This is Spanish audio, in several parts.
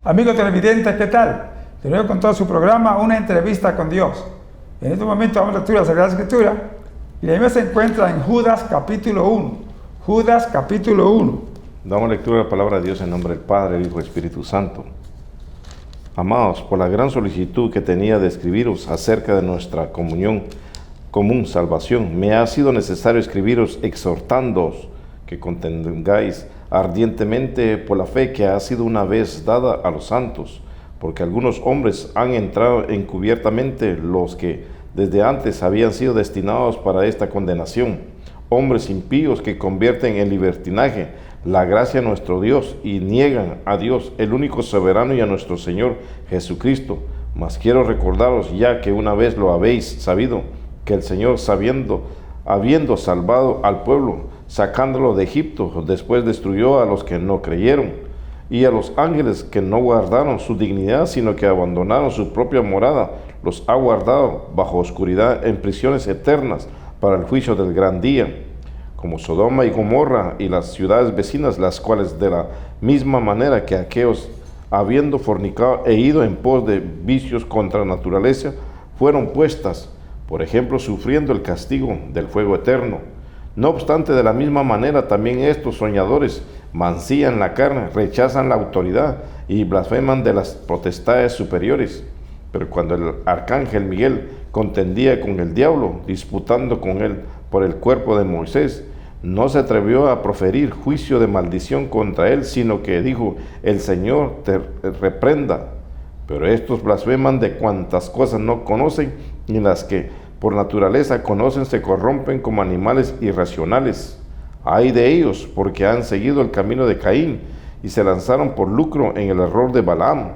Amigos televidentes, ¿qué tal? Te veo con todo su programa, Una Entrevista con Dios. En este momento vamos a lectura de la Sagrada Escritura y la misma se encuentra en Judas capítulo 1. Judas capítulo 1. Damos lectura a la palabra de Dios en nombre del Padre, el Hijo y el Espíritu Santo. Amados, por la gran solicitud que tenía de escribiros acerca de nuestra común salvación, me ha sido necesario escribiros exhortándoos que contengáis ardientemente por la fe que ha sido una vez dada a los santos, porque algunos hombres han entrado encubiertamente, los que desde antes habían sido destinados para esta condenación, hombres impíos que convierten en libertinaje la gracia de nuestro Dios y niegan a Dios, el único soberano, y a nuestro Señor Jesucristo. Mas quiero recordaros, ya que una vez lo habéis sabido, que el Señor, habiendo salvado al pueblo, sacándolo de Egipto, después destruyó a los que no creyeron, y a los ángeles que no guardaron su dignidad, sino que abandonaron su propia morada, los ha guardado bajo oscuridad en prisiones eternas para el juicio del gran día, como Sodoma y Gomorra y las ciudades vecinas, las cuales de la misma manera que aquellos, habiendo fornicado e ido en pos de vicios contra la naturaleza, fueron puestas, por ejemplo, sufriendo el castigo del fuego eterno. No obstante, de la misma manera también estos soñadores mancillan la carne, rechazan la autoridad y blasfeman de las potestades superiores. Pero cuando el arcángel Miguel contendía con el diablo, disputando con él por el cuerpo de Moisés, no se atrevió a proferir juicio de maldición contra él, sino que dijo: el Señor te reprenda. Pero estos blasfeman de cuantas cosas no conocen, y las que por naturaleza conocen se corrompen como animales irracionales. Ay de ellos, porque han seguido el camino de Caín y se lanzaron por lucro en el error de Balaam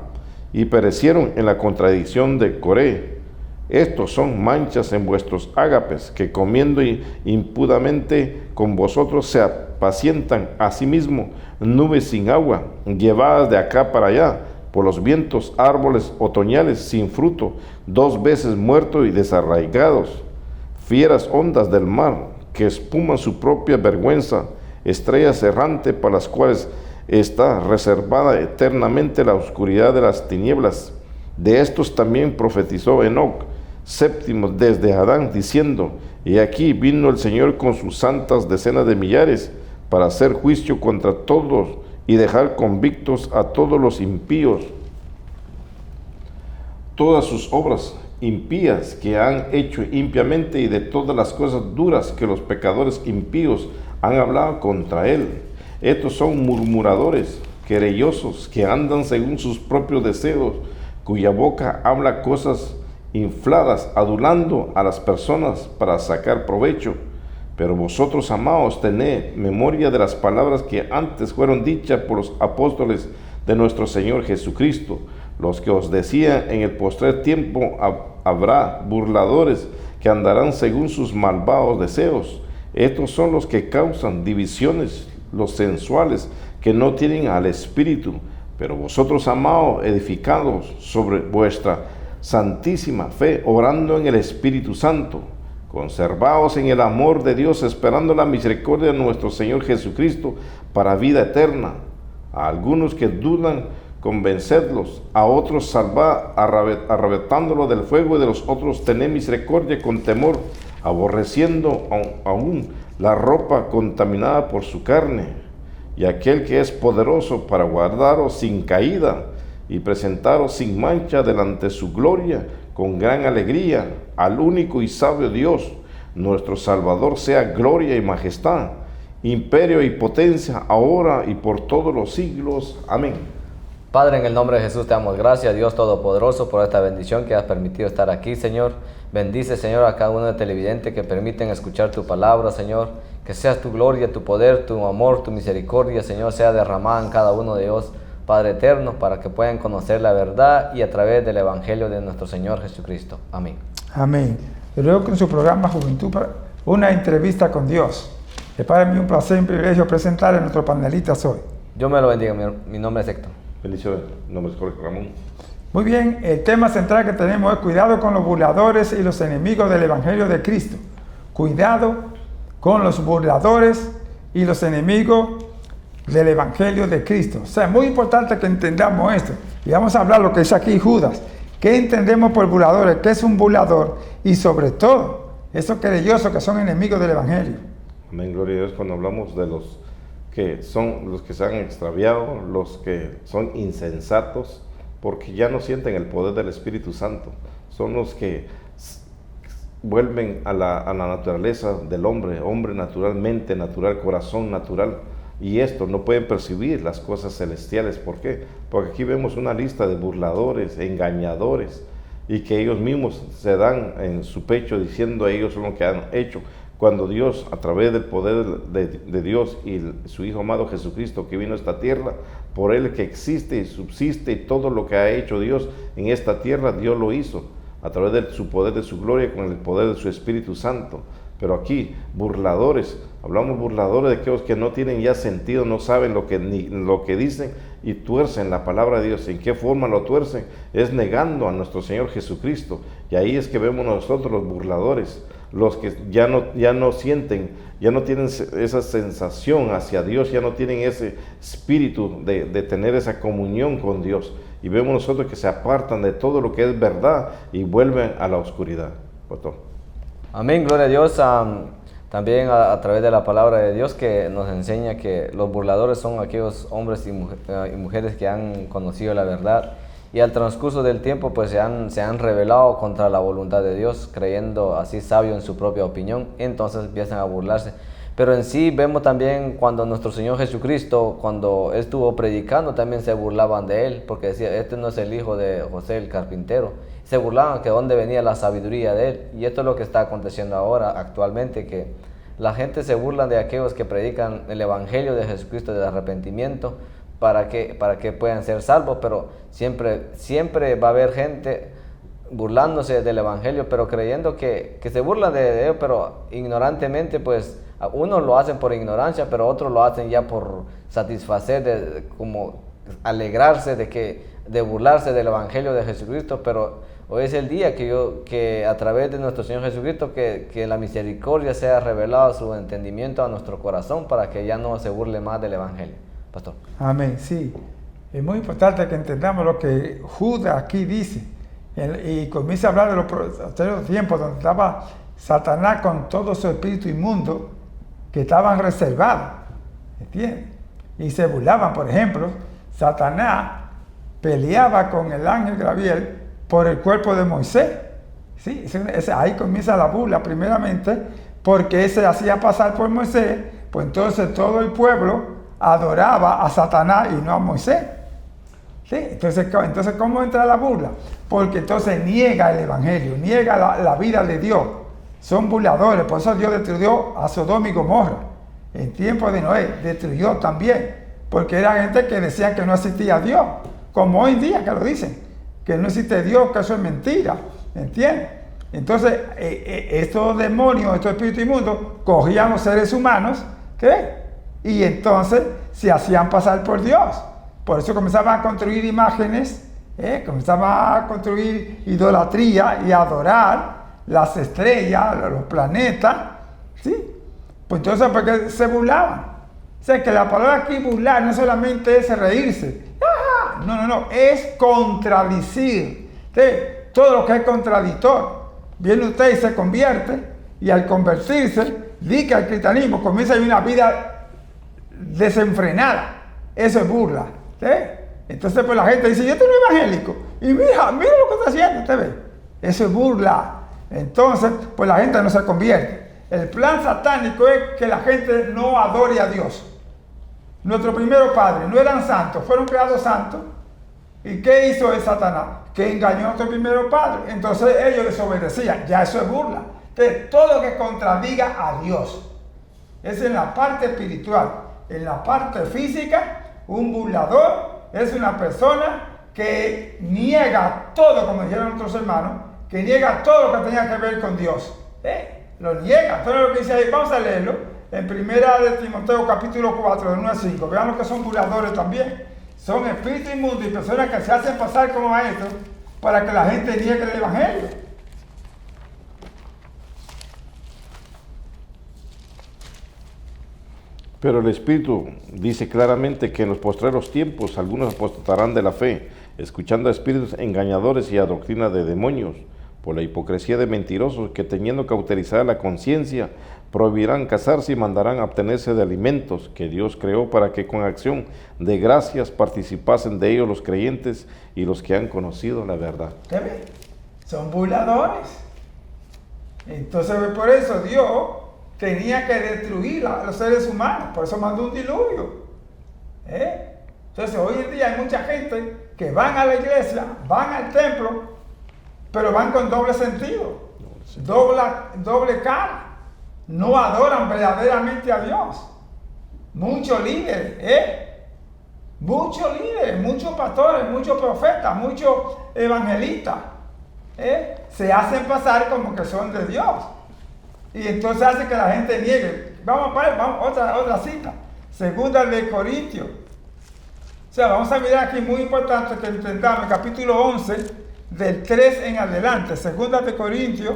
y perecieron en la contradicción de Coré. Estos son manchas en vuestros ágapes, que comiendo impudamente con vosotros se apacientan a sí mismos, nubes sin agua, llevadas de acá para allá por los vientos, árboles otoñales sin fruto, 2 veces muertos y desarraigados, fieras ondas del mar que espuman su propia vergüenza, estrellas errantes para las cuales está reservada eternamente la oscuridad de las tinieblas. De estos también profetizó Enoc, séptimo desde Adán, diciendo: y aquí vino el Señor con sus santas decenas de millares para hacer juicio contra todos y dejar convictos a todos los impíos. Todas sus obras impías que han hecho impiamente, y de todas las cosas duras que los pecadores impíos han hablado contra él. Estos son murmuradores, querellosos, que andan según sus propios deseos, cuya boca habla cosas infladas, adulando a las personas para sacar provecho. Pero vosotros, amados, tened memoria de las palabras que antes fueron dichas por los apóstoles de nuestro Señor Jesucristo, los que os decían: en el postrer tiempo habrá burladores que andarán según sus malvados deseos. Estos son los que causan divisiones, los sensuales, que no tienen al Espíritu. Pero vosotros, amados, edificados sobre vuestra santísima fe, orando en el Espíritu Santo, conservaos en el amor de Dios, esperando la misericordia de nuestro Señor Jesucristo para vida eterna. A algunos que dudan, convencedlos; a otros salvad, arrebatándolos del fuego; y de los otros tened misericordia con temor, aborreciendo aún la ropa contaminada por su carne. Y aquel que es poderoso para guardaros sin caída y presentaros sin mancha delante su gloria con gran alegría, al único y sabio Dios, nuestro Salvador, sea gloria y majestad, imperio y potencia, ahora y por todos los siglos. Amén. Padre, en el nombre de Jesús te damos gracias, Dios Todopoderoso, por esta bendición que has permitido estar aquí, Señor. Bendice, Señor, a cada uno de televidentes que permiten escuchar tu palabra, Señor. Que seas tu gloria, tu poder, tu amor, tu misericordia, Señor, sea derramada en cada uno de ellos, Padre eterno, para que puedan conocer la verdad y a través del Evangelio de nuestro Señor Jesucristo. Amén. Amén. Y luego con su programa Juventud, Una Entrevista con Dios. Es para mí un placer y un privilegio presentar a nuestros panelistas hoy. Dios me lo bendiga. Mi nombre es Héctor. Bendiciones. Mi nombre es Jorge Ramón. Muy bien, el tema central que tenemos es cuidado con los burladores y los enemigos del Evangelio de Cristo. Cuidado con los burladores y los enemigos del Evangelio de Cristo. O sea, es muy importante que entendamos esto. Y vamos a hablar lo que dice aquí Judas. ¿Qué entendemos por burladores? ¿Qué es un burlador? Y sobre todo, esos querellosos que son enemigos del Evangelio. Amén, gloria a Dios. Cuando hablamos de los que son los que se han extraviado, los que son insensatos, porque ya no sienten el poder del Espíritu Santo, son los que vuelven a la naturaleza del hombre naturalmente natural, corazón natural, y esto no pueden percibir las cosas celestiales. ¿Por qué? Porque aquí vemos una lista de burladores, engañadores, y que ellos mismos se dan en su pecho diciendo a ellos lo que han hecho, cuando Dios, a través del poder de Dios y su Hijo amado Jesucristo que vino a esta tierra, por Él que existe y subsiste, y todo lo que ha hecho Dios en esta tierra, Dios lo hizo a través de su poder, de su gloria, con el poder de su Espíritu Santo. Pero aquí, burladores, hablamos burladores de aquellos que no tienen ya sentido, no saben lo que dicen y tuercen la palabra de Dios. ¿En qué forma lo tuercen? Es negando a nuestro Señor Jesucristo. Y ahí es que vemos nosotros los burladores, los que ya no sienten, ya no tienen esa sensación hacia Dios, ya no tienen ese espíritu de tener esa comunión con Dios. Y vemos nosotros que se apartan de todo lo que es verdad y vuelven a la oscuridad. Pastor. Amén, gloria a Dios. También a través de la palabra de Dios que nos enseña que los burladores son aquellos hombres y mujeres que han conocido la verdad y al transcurso del tiempo pues se han rebelado contra la voluntad de Dios, creyendo así sabio en su propia opinión, entonces empiezan a burlarse. Pero en sí vemos también cuando nuestro Señor Jesucristo, cuando estuvo predicando, también se burlaban de Él, porque decía, este no es el hijo de José el carpintero. Se burlaban que dónde venía la sabiduría de Él. Y esto es lo que está aconteciendo ahora, actualmente, que la gente se burla de aquellos que predican el Evangelio de Jesucristo del arrepentimiento para que puedan ser salvos, pero siempre va a haber gente burlándose del Evangelio, pero creyendo que se burlan de Él, pero ignorantemente, pues unos lo hacen por ignorancia, pero otros lo hacen ya por satisfacer, como alegrarse de burlarse del Evangelio de Jesucristo. Pero hoy es el día que a través de nuestro Señor Jesucristo, que la misericordia sea revelada su entendimiento a nuestro corazón para que ya no se burle más del Evangelio. Pastor. Amén, sí. Es muy importante que entendamos lo que Judas aquí dice. Y comienza a hablar de los tiempos donde estaba Satanás con todo su espíritu inmundo, que estaban reservados, ¿entiendes? Y se burlaban. Por ejemplo, Satanás peleaba con el ángel Gabriel por el cuerpo de Moisés. ¿Sí? Ahí comienza la burla primeramente, porque ese hacía pasar por Moisés, pues entonces todo el pueblo adoraba a Satanás y no a Moisés. ¿Sí? Entonces, ¿cómo entra la burla? Porque entonces niega el Evangelio, niega la vida de Dios. Son burladores. Por eso Dios destruyó a Sodoma y Gomorra. En tiempo de Noé destruyó también, porque era gente que decía que no existía Dios, como hoy en día que lo dicen, que no existe Dios, que eso es mentira, ¿entiendes? Entonces estos demonios, estos espíritus inmundos cogían a los seres humanos, ¿qué? Y entonces se hacían pasar por Dios. Por eso comenzaban a construir imágenes, comenzaban a construir idolatría y a adorar las estrellas, los planetas, ¿sí? Pues entonces, porque se burlaban. O sea, que la palabra aquí burlar no solamente es reírse. ¡Ah! No, es contradicir. ¿Sí? Todo lo que es contradictor. Viene usted y se convierte, y al convertirse, dice al cristianismo, comienza a vivir una vida desenfrenada. Eso es burla. ¿Sí? Entonces, pues la gente dice, yo soy evangélico, y mira lo que está haciendo, ¿usted ve? Eso es burla. Entonces, pues la gente no se convierte. El plan satánico es que la gente no adore a Dios. Nuestros primeros padres no eran santos, fueron creados santos. ¿Y qué hizo el Satanás? Que engañó a nuestros primeros padres. Entonces ellos desobedecían. Ya eso es burla. Entonces, todo lo que contradiga a Dios. Es en la parte espiritual. En la parte física, un burlador es una persona que niega todo, como dijeron nuestros hermanos, que niega todo lo que tenga que ver con Dios. Lo niega. Todo lo que dice ahí, vamos a leerlo, en 1 de Timoteo capítulo 4, de 1 a 5. Vean lo que son burladores también. Son espíritus inmundos y personas que se hacen pasar como maestros para que la gente niegue el Evangelio. Pero el Espíritu dice claramente que en los postreros tiempos algunos apostatarán de la fe, escuchando a espíritus engañadores y a doctrina de demonios, por la hipocresía de mentirosos que, teniendo cauterizada la conciencia, prohibirán casarse y mandarán abstenerse de alimentos que Dios creó para que con acción de gracias participasen de ellos los creyentes y los que han conocido la verdad. ¿Usted ve? Son burladores. Entonces por eso Dios tenía que destruir a los seres humanos, por eso mandó un diluvio. Entonces hoy en día hay mucha gente que van a la iglesia, van al templo, pero van con doble sentido, doble cara. No adoran verdaderamente a Dios. Muchos líderes, muchos pastores, muchos profetas, muchos evangelistas, se hacen pasar como que son de Dios. Y entonces hace que la gente niegue. Vamos otra cita. Segunda de Corintios. O sea, vamos a mirar aquí, muy importante que entendamos, capítulo 11, del 3 en adelante. Segunda de Corintios,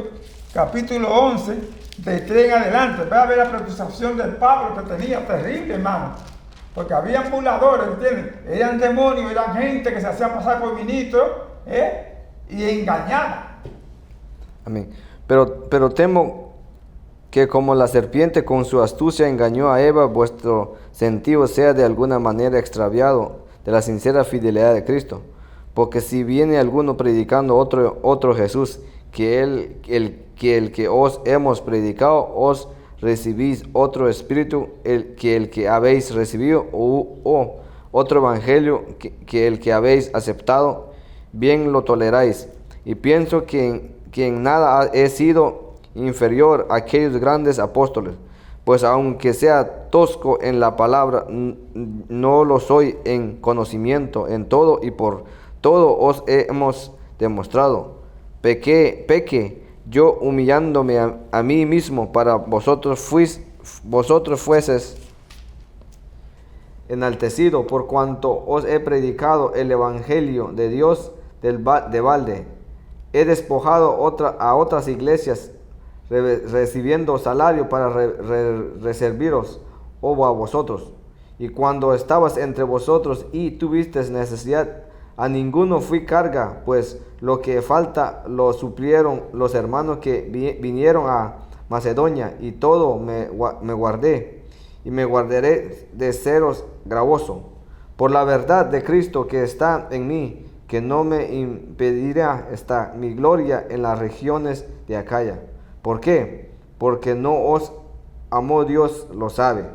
capítulo 11, del 3 en adelante. Ve a ver la preocupación del Pablo que tenía, terrible, hermano. Porque habían burladores, ¿entienden? Eran demonios, eran gente que se hacían pasar por ministros, y engañaban. Amén. Pero temo que como la serpiente con su astucia engañó a Eva, vuestro sentido sea de alguna manera extraviado de la sincera fidelidad de Cristo. Porque si viene alguno predicando otro Jesús, que el que os hemos predicado, os recibís otro espíritu el que habéis recibido, o otro evangelio que el que habéis aceptado, bien lo toleráis. Y pienso que en nada he sido inferior a aquellos grandes apóstoles, pues aunque sea tosco en la palabra, no lo soy en conocimiento. En todo y por todo os hemos demostrado. Pequé yo humillándome a mí mismo para vosotros fueses enaltecido, por cuanto os he predicado el evangelio de Dios de balde. He despojado a otras iglesias, recibiendo salario para reserviros a vosotros. Y cuando estabas entre vosotros y tuvisteis necesidad, a ninguno fui carga, pues lo que falta lo suplieron los hermanos que vinieron a Macedonia, y todo me guardé, y me guardaré de seros gravoso, por la verdad de Cristo que está en mí, que no me impedirá esta mi gloria en las regiones de Acaya. ¿Por qué? Porque no os amo, Dios lo sabe.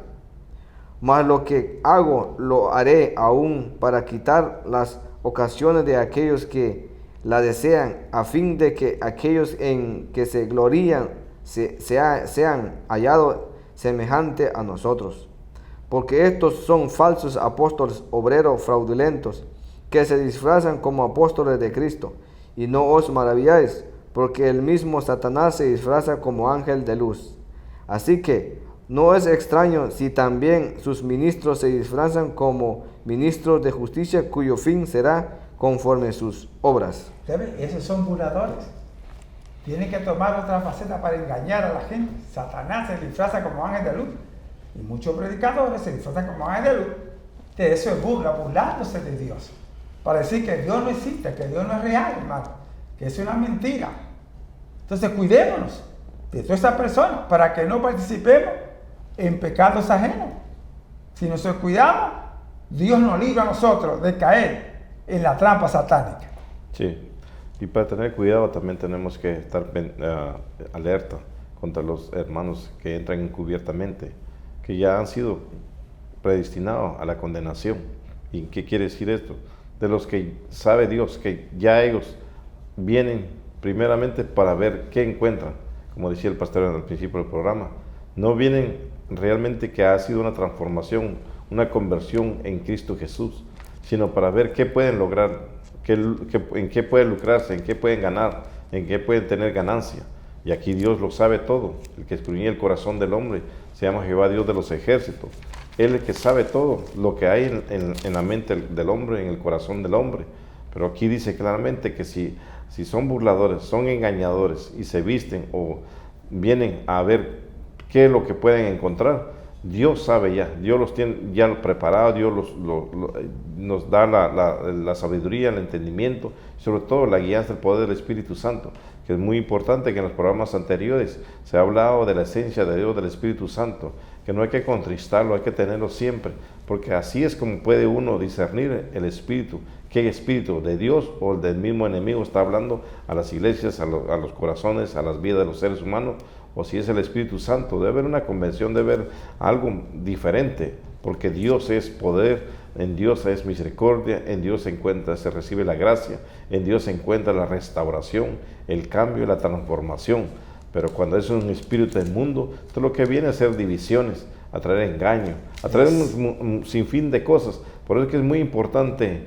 Mas lo que hago lo haré aún para quitar las ocasiones de aquellos que la desean, a fin de que aquellos en que se glorían sean hallados semejante a nosotros. Porque estos son falsos apóstoles, obreros fraudulentos, que se disfrazan como apóstoles de Cristo. Y no os maravilláis, porque el mismo Satanás se disfraza como ángel de luz. Así que no es extraño si también sus ministros se disfrazan como ministros de justicia, cuyo fin será conforme sus obras. ¿Sabe? Esos son burladores. Tienen que tomar otra faceta para engañar a la gente. Satanás se disfraza como ángel de luz. Y muchos predicadores se disfrazan como ángel de luz. De eso es burla, burlándose de Dios. Para decir que Dios no existe, que Dios no es real, hermano. Que es una mentira. Entonces cuidémonos de todas estas personas para que no participemos en pecados ajenos. Si nos cuidamos, Dios nos libra a nosotros de caer en la trampa satánica. Sí, y para tener cuidado también tenemos que estar alerta contra los hermanos que entran encubiertamente, que ya han sido predestinados a la condenación. ¿Y qué quiere decir esto? De los que sabe Dios, que ya ellos vienen primeramente para ver qué encuentran, como decía el pastor al principio del programa. No vienen realmente que ha sido una transformación, una conversión en Cristo Jesús, sino para ver qué pueden lograr, en qué pueden lucrarse, en qué pueden ganar, en qué pueden tener ganancia. Y aquí Dios lo sabe todo. El que escudriña el corazón del hombre se llama Jehová, Dios de los ejércitos. Él es el que sabe todo lo que hay en la mente del hombre, en el corazón del hombre. Pero aquí dice claramente que si son burladores, son engañadores y se visten o vienen a ver qué es lo que pueden encontrar, Dios sabe ya, Dios los tiene ya preparados, Dios nos da la sabiduría, el entendimiento, sobre todo la guianza del poder del Espíritu Santo, que es muy importante que en los programas anteriores se ha hablado de la esencia de Dios, del Espíritu Santo, que no hay que contristarlo, hay que tenerlo siempre, porque así es como puede uno discernir el Espíritu, qué espíritu de Dios o del mismo enemigo está hablando a las iglesias, a los corazones, a las vidas de los seres humanos, o si es el Espíritu Santo. Debe haber una convención, debe haber algo diferente, porque Dios es poder, en Dios es misericordia, en Dios se recibe la gracia, en Dios se encuentra la restauración, el cambio y la transformación. Pero cuando es un espíritu del mundo, todo lo que viene a hacer divisiones, a traer engaño, a traer un sinfín de cosas. Por eso es que es muy importante,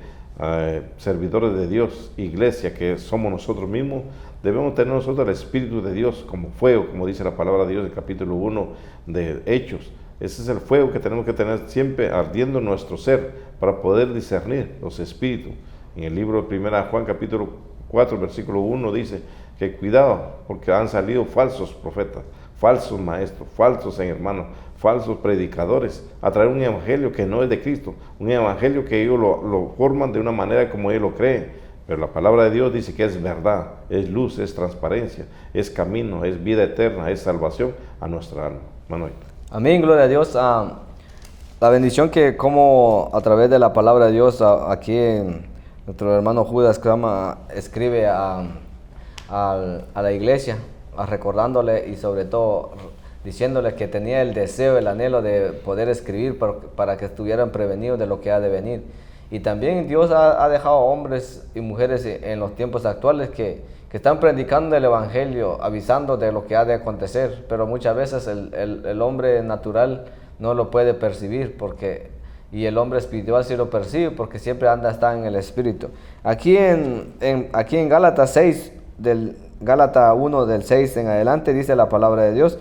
servidores de Dios, iglesia, que somos nosotros mismos, debemos tener nosotros el Espíritu de Dios como fuego, como dice la palabra de Dios en el capítulo 1 de Hechos. Ese es el fuego que tenemos que tener siempre ardiendo en nuestro ser para poder discernir los espíritus. En el libro de 1 Juan capítulo 4, versículo 1 dice que cuidado, porque han salido falsos profetas, falsos maestros, falsos hermanos, falsos predicadores, a traer un evangelio que no es de Cristo, un evangelio que ellos lo forman de una manera como ellos lo creen. Pero la palabra de Dios dice que es verdad, es luz, es transparencia, es camino, es vida eterna, es salvación a nuestra alma. Manuel. Amén, gloria a Dios. La bendición que como a través de la palabra de Dios aquí nuestro hermano Judas escribe a la iglesia, recordándole y sobre todo diciéndole que tenía el deseo, el anhelo de poder escribir para que estuvieran prevenidos de lo que ha de venir. Y también Dios ha dejado hombres y mujeres en los tiempos actuales que están predicando el evangelio, avisando de lo que ha de acontecer, pero muchas veces el hombre natural no lo puede percibir y el hombre espiritual sí lo percibe porque siempre está en el espíritu. Aquí en Gálatas 6, del Gálatas 1 del 6 en adelante dice la palabra de Dios.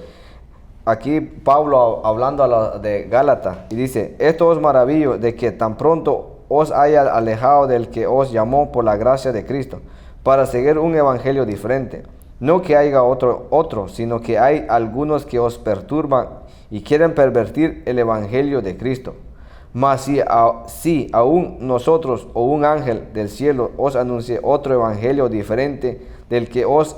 Aquí Pablo hablando de Gálatas y dice: esto os maravillo de que tan pronto os haya alejado del que os llamó por la gracia de Cristo, para seguir un evangelio diferente. No que haya otro, sino que hay algunos que os perturban y quieren pervertir el evangelio de Cristo. Mas si aún nosotros o un ángel del cielo os anuncie otro evangelio diferente del que os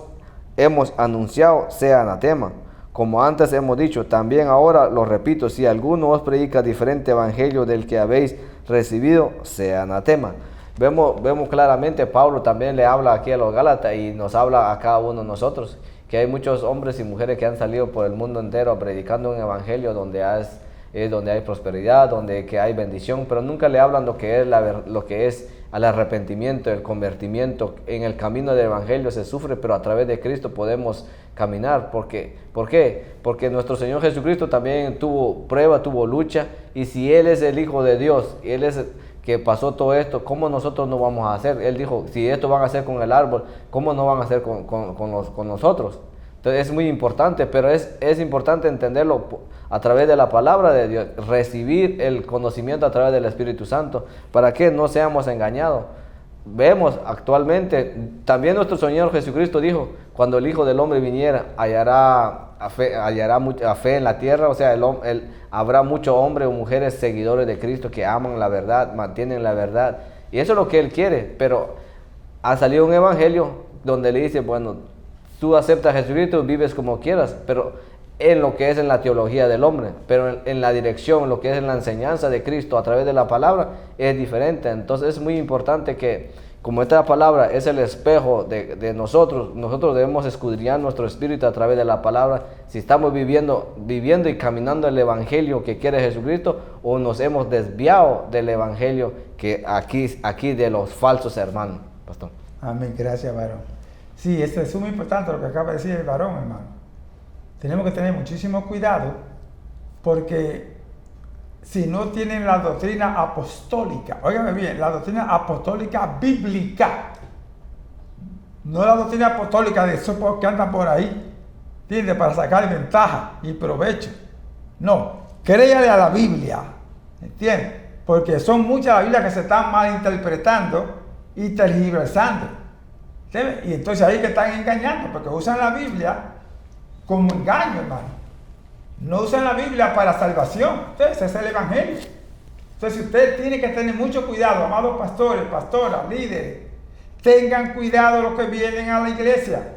hemos anunciado, sea anatema. Como antes hemos dicho, también ahora lo repito, si alguno os predica diferente evangelio del que habéis recibido, sea anatema. Vemos claramente, Pablo también le habla aquí a los Gálatas y nos habla a cada uno de nosotros, que hay muchos hombres y mujeres que han salido por el mundo entero predicando un evangelio donde hay prosperidad, donde que hay bendición, pero nunca le hablan lo que es al arrepentimiento, el convertimiento. En el camino del evangelio se sufre, pero a través de Cristo podemos caminar. ¿Por qué? Porque nuestro Señor Jesucristo también tuvo prueba, tuvo lucha, y si Él es el Hijo de Dios, Él es el que pasó todo esto, ¿cómo nosotros no vamos a hacer? Él dijo, si esto van a hacer con el árbol, ¿cómo no van a hacer con nosotros? Entonces es muy importante, pero es importante entenderlo a través de la palabra de Dios, recibir el conocimiento a través del Espíritu Santo, para que no seamos engañados. Vemos actualmente, también nuestro Señor Jesucristo dijo, cuando el Hijo del Hombre viniera, hallará mucha fe en la tierra, o sea, habrá muchos hombres o mujeres seguidores de Cristo que aman la verdad, mantienen la verdad, y eso es lo que Él quiere. Pero ha salido un evangelio donde le dice, bueno, tú aceptas a Jesucristo, vives como quieras, pero en lo que es en la teología del hombre, pero en la dirección, lo que es en la enseñanza de Cristo a través de la palabra, es diferente. Entonces es muy importante que, como esta palabra es el espejo de nosotros debemos escudriñar nuestro espíritu a través de la palabra, si estamos viviendo y caminando el evangelio que quiere Jesucristo, o nos hemos desviado del evangelio que aquí de los falsos hermanos. Pastor. Amén, gracias, varón. Sí, esto es muy importante lo que acaba de decir el varón, hermano. Tenemos que tener muchísimo cuidado, porque si no tienen la doctrina apostólica, óigame bien, la doctrina apostólica bíblica, no la doctrina apostólica de esos que andan por ahí, ¿entiendes? Para sacar ventaja y provecho. No, créale a la Biblia, ¿entiendes? Porque son muchas las Biblias que se están malinterpretando y tergiversando, ¿entiendes? Y entonces ahí que están engañando, porque usan la Biblia como engaño, hermano. no usan la Biblia para salvación. Entonces, ese es el Evangelio. Entonces, usted tiene que tener mucho cuidado, amados pastores, pastoras, líderes. Tengan cuidado los que vienen a la iglesia.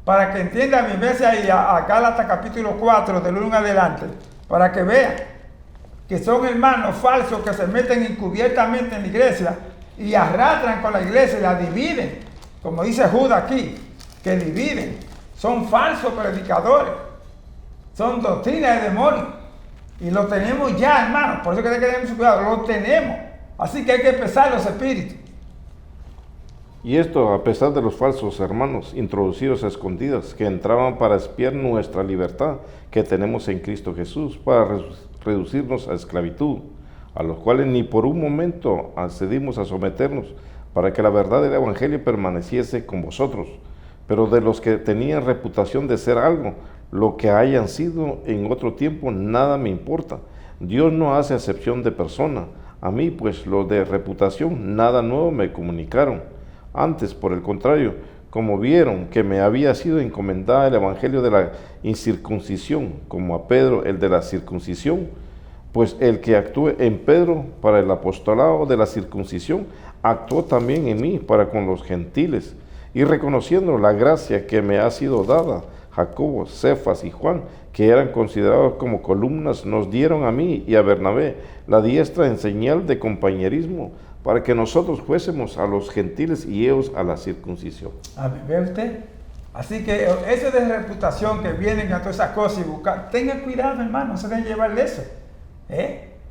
Para que entiendan, mi vez ahí a Gálatas capítulo 4, del 1 en adelante, para que vean que son hermanos falsos que se meten encubiertamente en la iglesia y arrastran con la iglesia y la dividen, como dice Judas aquí, que dividen. Son falsos predicadores, son doctrinas de demonios, y lo tenemos ya, hermanos. Por eso que hay que tener mucho cuidado, lo tenemos. Así que hay que pesar los espíritus. Y esto a pesar de los falsos hermanos introducidos a escondidas que entraban para espiar nuestra libertad que tenemos en Cristo Jesús, para reducirnos a esclavitud, a los cuales ni por un momento accedimos a someternos, para que la verdad del Evangelio permaneciese con vosotros. Pero de los que tenían reputación de ser algo, lo que hayan sido en otro tiempo, nada me importa. Dios no hace acepción de persona. A mí, pues, los de reputación, nada nuevo me comunicaron. Antes, por el contrario, como vieron que me había sido encomendada el evangelio de la incircuncisión, como a Pedro el de la circuncisión, pues el que actúe en Pedro para el apostolado de la circuncisión, actuó también en mí para con los gentiles. Y reconociendo la gracia que me ha sido dada, Jacobo, Cefas y Juan, que eran considerados como columnas, nos dieron a mí y a Bernabé la diestra en señal de compañerismo, para que nosotros fuésemos a los gentiles y ellos a la circuncisión. Amén. ¿Ve usted? Así que eso de reputación que vienen a todas esas cosas y buscar, tengan cuidado, hermano, no se dejen llevar de eso.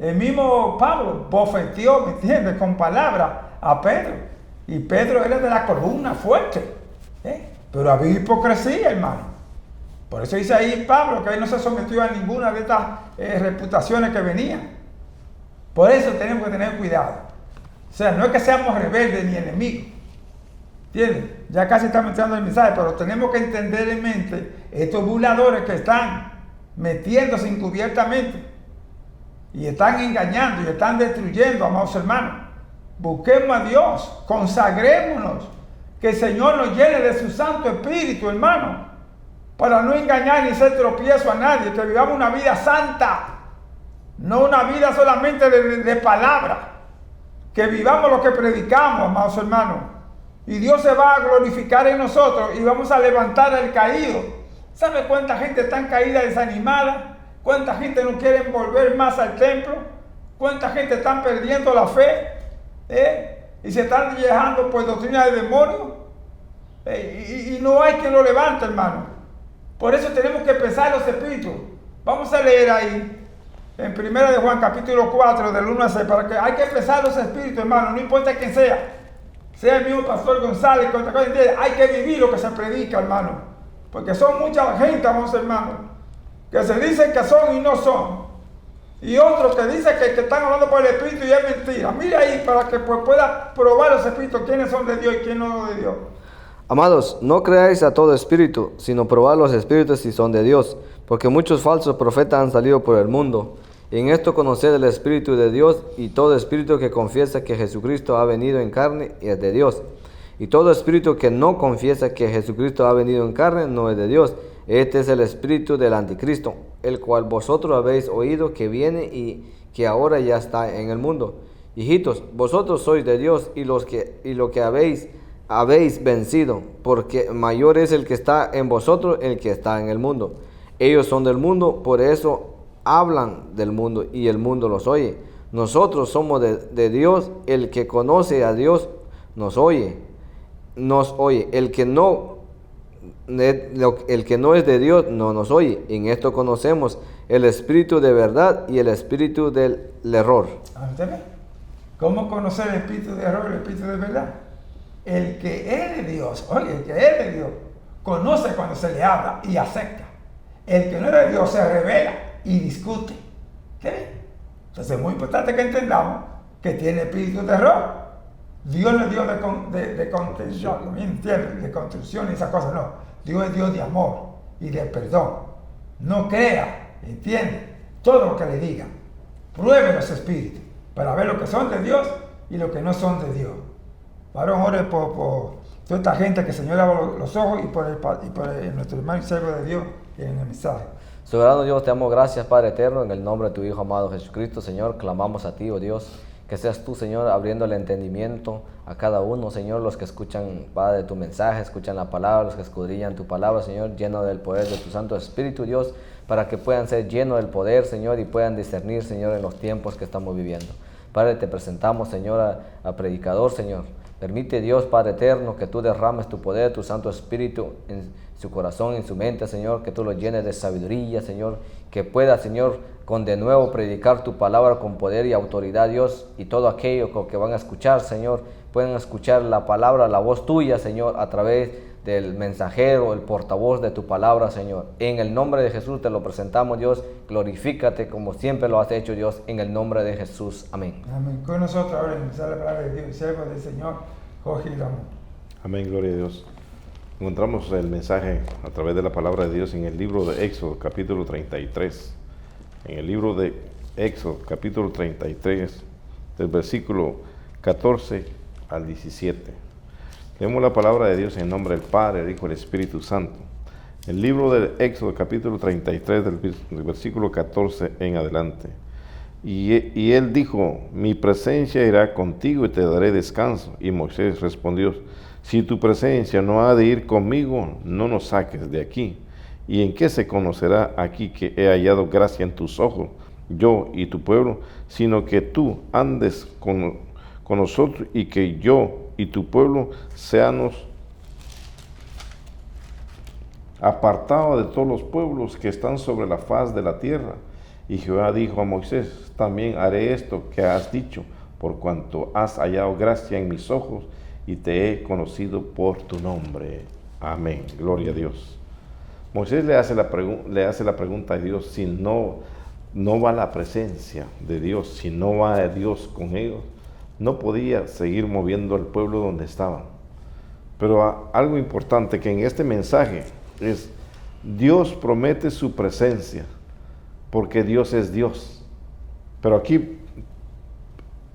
El mismo Pablo bofeteó, ¿me entiendes?, con palabras a Pedro. Y Pedro era de la columna fuerte. Pero había hipocresía, hermano. Por eso dice ahí Pablo que él no se sometió a ninguna de estas reputaciones que venían. Por eso tenemos que tener cuidado. O sea, no es que seamos rebeldes ni enemigos. ¿Entiendes? Ya casi estamos entrando en el mensaje, pero tenemos que entender en mente estos burladores que están metiéndose encubiertamente y están engañando y están destruyendo, amados hermanos. Busquemos a Dios, consagrémonos, que el Señor nos llene de su Santo Espíritu, hermano, para no engañar ni ser tropiezo a nadie, que vivamos una vida santa, no una vida solamente de palabra. Que vivamos lo que predicamos, amados hermanos. Y Dios se va a glorificar en nosotros y vamos a levantar al caído. ¿Sabe cuánta gente está caída, desanimada? ¿Cuánta gente no quiere volver más al templo? ¿Cuánta gente está perdiendo la fe? Y se están dejando por doctrina de demonios. Y no hay quien lo levante, hermano. Por eso tenemos que pesar los espíritus. Vamos a leer ahí. En 1 de Juan capítulo 4 del 1 al 6, para que hay que pesar los espíritus, hermano, no importa quién sea el mismo pastor González, hay que vivir lo que se predica, hermano, porque son mucha gente, vamos hermano, que se dicen que son y no son, y otros que dicen que están hablando por el espíritu y es mentira. Mira ahí para que pueda probar los espíritus, quiénes son de Dios y quiénes no de Dios. Amados, no creáis a todo espíritu, sino probad los espíritus si son de Dios, porque muchos falsos profetas han salido por el mundo. Y en esto conoced el Espíritu de Dios, y todo espíritu que confiesa que Jesucristo ha venido en carne es de Dios. Y todo espíritu que no confiesa que Jesucristo ha venido en carne no es de Dios. Este es el espíritu del anticristo, el cual vosotros habéis oído que viene y que ahora ya está en el mundo. Hijitos, vosotros sois de Dios y lo que habéis vencido, porque mayor es el que está en vosotros el que está en el mundo. Ellos son del mundo, por eso hablan del mundo y el mundo los oye. Nosotros somos de Dios, el que conoce a Dios nos oye. El que no es de Dios no nos oye. En esto conocemos el espíritu de verdad y el espíritu del error. ¿Usted ve? ¿Cómo conocer el espíritu de error y el espíritu de verdad? El que es de Dios, el que es de Dios, conoce cuando se le habla y acepta. El que no es de Dios se revela y discute. ¿Qué? Entonces es muy importante que entendamos que tiene espíritu de error. Dios no es Dios de contención, ¿entiendes? De construcción y esas cosas, no. Dios es Dios de amor y de perdón. No crea, ¿entiende? Todo lo que le digan. Pruebe los espíritus para ver lo que son de Dios y lo que no son de Dios. Varón, ore por toda esta gente que el Señor abra los ojos y por nuestro hermano y siervo de Dios en el mensaje. Soberano Dios, te damos gracias, Padre eterno, en el nombre de tu Hijo amado Jesucristo, Señor, clamamos a ti, oh Dios, que seas tú, Señor, abriendo el entendimiento a cada uno, Señor, los que escuchan, Padre, tu mensaje, escuchan la palabra, los que escudriñan tu palabra, Señor, lleno del poder de tu Santo Espíritu, Dios, para que puedan ser llenos del poder, Señor, y puedan discernir, Señor, en los tiempos que estamos viviendo. Padre, te presentamos, Señor, a predicador, Señor. Permite, Dios, Padre eterno, que tú derrames tu poder, tu Santo Espíritu en su corazón, en su mente, Señor, que tú lo llenes de sabiduría, Señor, que pueda, Señor, con de nuevo predicar tu palabra con poder y autoridad, Dios, y todo aquello que van a escuchar, Señor, puedan escuchar la palabra, la voz tuya, Señor, a través del mensajero, el portavoz de tu palabra, Señor. En el nombre de Jesús te lo presentamos, Dios. Glorifícate como siempre lo has hecho, Dios, en el nombre de Jesús. Amén. Amén. Con nosotros ahora empezar la palabra de Dios, siervo del Señor, Jorge Ramón. Amén, gloria a Dios. Encontramos el mensaje a través de la palabra de Dios en el libro de Éxodo, capítulo 33. En el libro de Éxodo, capítulo 33, del versículo 14 al 17. Leemos la palabra de Dios en nombre del Padre, del Hijo y del Espíritu Santo. El libro de Éxodo, capítulo 33, del versículo 14 en adelante. Y él dijo, mi presencia irá contigo y te daré descanso. Y Moisés respondió, si tu presencia no ha de ir conmigo, no nos saques de aquí. ¿Y en qué se conocerá aquí que he hallado gracia en tus ojos, yo y tu pueblo, sino que tú andes con nosotros y que yo y tu pueblo seamos apartados de todos los pueblos que están sobre la faz de la tierra? Y Jehová dijo a Moisés, también haré esto que has dicho, por cuanto has hallado gracia en mis ojos y te he conocido por tu nombre. Amén. Gloria a Dios. Moisés le hace la pregunta a Dios, si no va la presencia de Dios, si no va Dios con ellos, no podía seguir moviendo al pueblo donde estaban. Pero algo importante que en este mensaje es, Dios promete su presencia, porque Dios es Dios. Pero aquí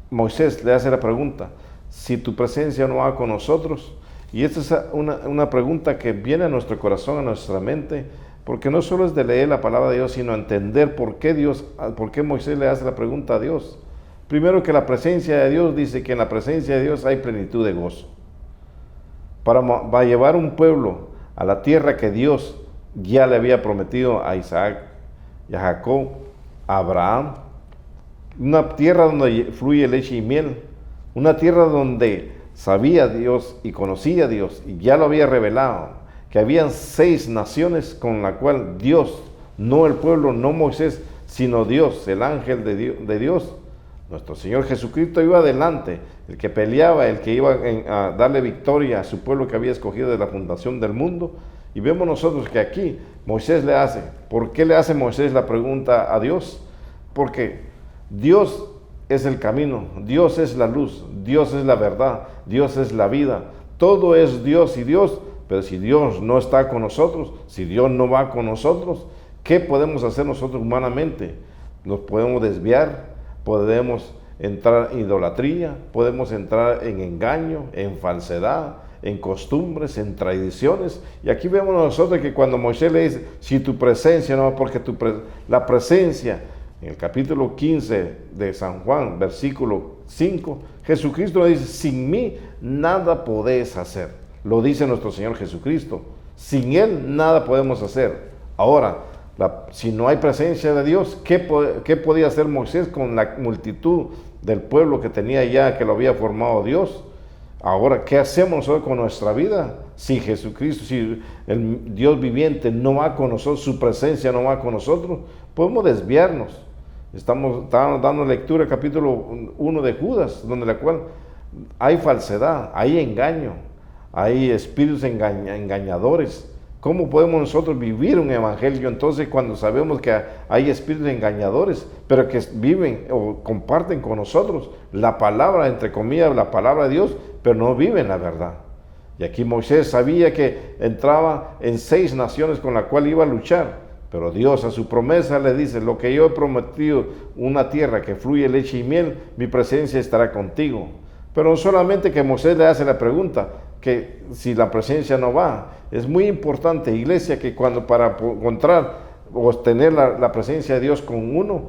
Moisés le hace la pregunta, si tu presencia no va con nosotros, y esta es una pregunta que viene a nuestro corazón, a nuestra mente, porque no solo es de leer la palabra de Dios, sino entender por qué Moisés le hace la pregunta a Dios. Primero, que la presencia de Dios dice que en la presencia de Dios hay plenitud de gozo. Va a llevar un pueblo a la tierra que Dios ya le había prometido a Isaac y a Jacob, a Abraham, una tierra donde fluye leche y miel, una tierra donde sabía Dios y conocía a Dios y ya lo había revelado, que habían 6 naciones con la cual Dios, no el pueblo, no Moisés, sino Dios, el ángel de Dios, nuestro Señor Jesucristo iba adelante, el que peleaba, el que iba a darle victoria a su pueblo que había escogido de la fundación del mundo. Y vemos nosotros que aquí Moisés le hace, ¿por qué le hace Moisés la pregunta a Dios? Porque Dios es el camino, Dios es la luz, Dios es la verdad, Dios es la vida. Todo es Dios y Dios, pero si Dios no está con nosotros, si Dios no va con nosotros, ¿qué podemos hacer nosotros humanamente? Nos podemos desviar, podemos entrar en idolatría, podemos entrar en engaño, en falsedad, en costumbres, en tradiciones. Y aquí vemos nosotros que cuando Moisés le dice, si tu presencia no va, porque la presencia, en el capítulo 15 de San Juan, versículo 5, Jesucristo le dice, sin mí nada podéis hacer. Lo dice nuestro Señor Jesucristo. Sin Él nada podemos hacer. Ahora, si no hay presencia de Dios, ¿qué podía hacer Moisés con la multitud del pueblo que tenía ya, que lo había formado Dios? Ahora, ¿qué hacemos nosotros con nuestra vida? Si Jesucristo, si el Dios viviente no va con nosotros, su presencia no va con nosotros, podemos desviarnos. Estábamos dando lectura al capítulo 1 de Judas, donde la cual hay falsedad, hay engaño, hay espíritus engañadores. ¿Cómo podemos nosotros vivir un evangelio entonces cuando sabemos que hay espíritus engañadores, pero que viven o comparten con nosotros la palabra, entre comillas, la palabra de Dios, pero no viven la verdad? Y aquí Moisés sabía que entraba en 6 naciones con las cuales iba a luchar, pero Dios a su promesa le dice, lo que yo he prometido, una tierra que fluye leche y miel, mi presencia estará contigo. Pero no solamente que Moisés le hace la pregunta, que si la presencia no va. Es muy importante, iglesia, que cuando para encontrar o tener la presencia de Dios con uno,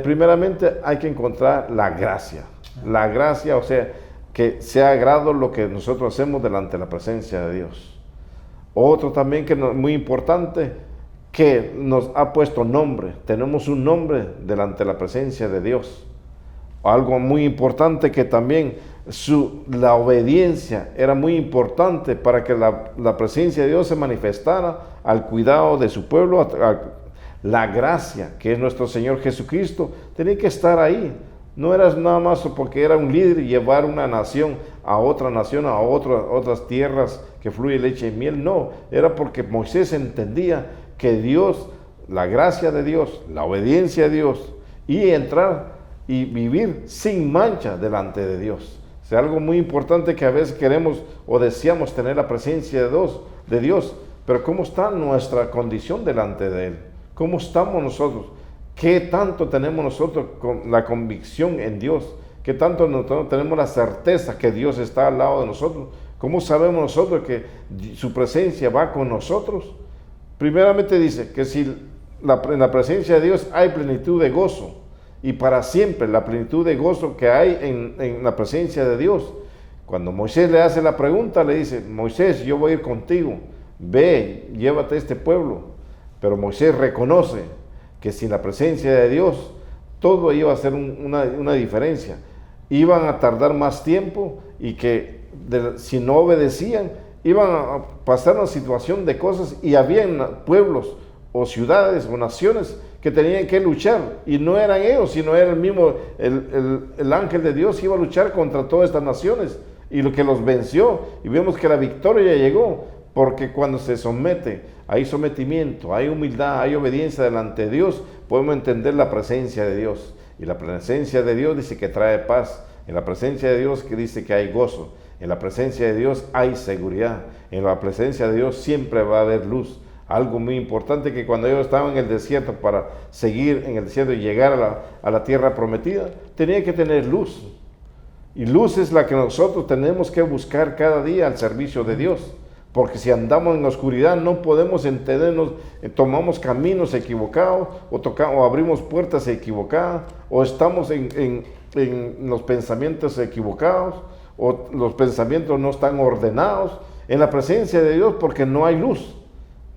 primeramente hay que encontrar la gracia. La gracia, o sea, que sea agrado lo que nosotros hacemos delante de la presencia de Dios. Otro también que es muy importante, que nos ha puesto nombre. Tenemos un nombre delante de la presencia de Dios. Algo muy importante que también la obediencia era muy importante para que la presencia de Dios se manifestara al cuidado de su pueblo. La gracia, que es nuestro Señor Jesucristo, tenía que estar ahí. No era nada más porque era un líder y llevar una nación, a otras tierras que fluye leche y miel. No, era porque Moisés entendía que Dios, la gracia de Dios, la obediencia a Dios, y entrar y vivir sin mancha delante de Dios. O sea, algo muy importante que a veces queremos o deseamos tener la presencia de Dios, pero ¿cómo está nuestra condición delante de Él? ¿Cómo estamos nosotros? ¿Qué tanto tenemos nosotros con la convicción en Dios? ¿Qué tanto nosotros tenemos la certeza que Dios está al lado de nosotros? ¿Cómo sabemos nosotros que su presencia va con nosotros? Primeramente dice que si en la presencia de Dios hay plenitud de gozo, y para siempre la plenitud de gozo que hay en la presencia de Dios. Cuando Moisés le hace la pregunta, le dice: Moisés, yo voy a ir contigo, ve, llévate a este pueblo. Pero Moisés reconoce que sin la presencia de Dios todo iba a ser una diferencia. Iban a tardar más tiempo y que si no obedecían, iban a pasar una situación de cosas, y habían pueblos o ciudades o naciones que tenían que luchar, y no eran ellos, sino era el mismo, el ángel de Dios iba a luchar contra todas estas naciones, y lo que los venció, y vemos que la victoria llegó, porque cuando se somete, hay sometimiento, hay humildad, hay obediencia delante de Dios, podemos entender la presencia de Dios, y la presencia de Dios dice que trae paz, en la presencia de Dios que dice que hay gozo, en la presencia de Dios hay seguridad, en la presencia de Dios siempre va a haber luz. Algo muy importante, que cuando ellos estaban en el desierto, para seguir en el desierto y llegar a la tierra prometida, tenía que tener luz. Y luz es la que nosotros tenemos que buscar cada día al servicio de Dios. Porque si andamos en la oscuridad no podemos entendernos, tomamos caminos equivocados, o abrimos puertas equivocadas, o estamos en los pensamientos equivocados, o los pensamientos no están ordenados en la presencia de Dios, porque no hay luz.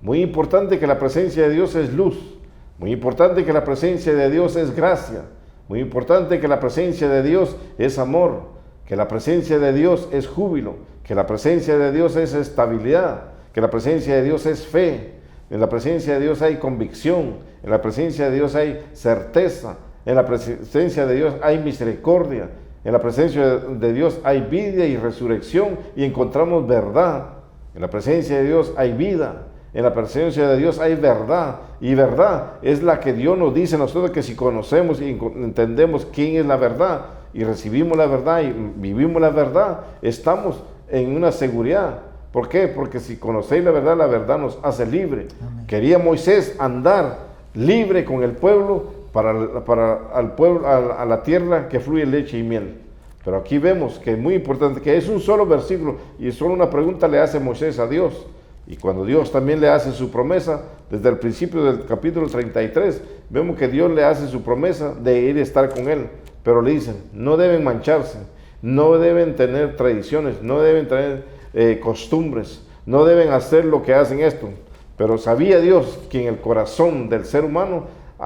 Muy importante que la presencia de Dios es luz. Muy importante que la presencia de Dios es gracia. Muy importante que la presencia de Dios es amor. Que la presencia de Dios es júbilo. Que la presencia de Dios es estabilidad. Que la presencia de Dios es fe. En la presencia de Dios hay convicción. En la presencia de Dios hay certeza. En la presencia de Dios hay misericordia. En la presencia de Dios hay vida y resurrección, y encontramos verdad. En la presencia de Dios hay vida. En la presencia de Dios hay verdad, y verdad es la que Dios nos dice a nosotros, que si conocemos y entendemos quién es la verdad, y recibimos la verdad y vivimos la verdad, estamos en una seguridad. ¿Por qué? Porque si conocéis la verdad nos hace libre. Amén. Quería Moisés andar libre con el pueblo a la tierra que fluye leche y miel. Pero aquí vemos que es muy importante, que es un solo versículo, y solo una pregunta le hace Moisés a Dios. Y cuando Dios también le hace su promesa, desde el principio del capítulo 33, vemos que Dios le hace su promesa de ir a estar con él. Pero le dicen, no deben mancharse, no deben tener tradiciones, no deben tener costumbres, no deben hacer lo que hacen esto. Pero sabía Dios que en el corazón del ser humano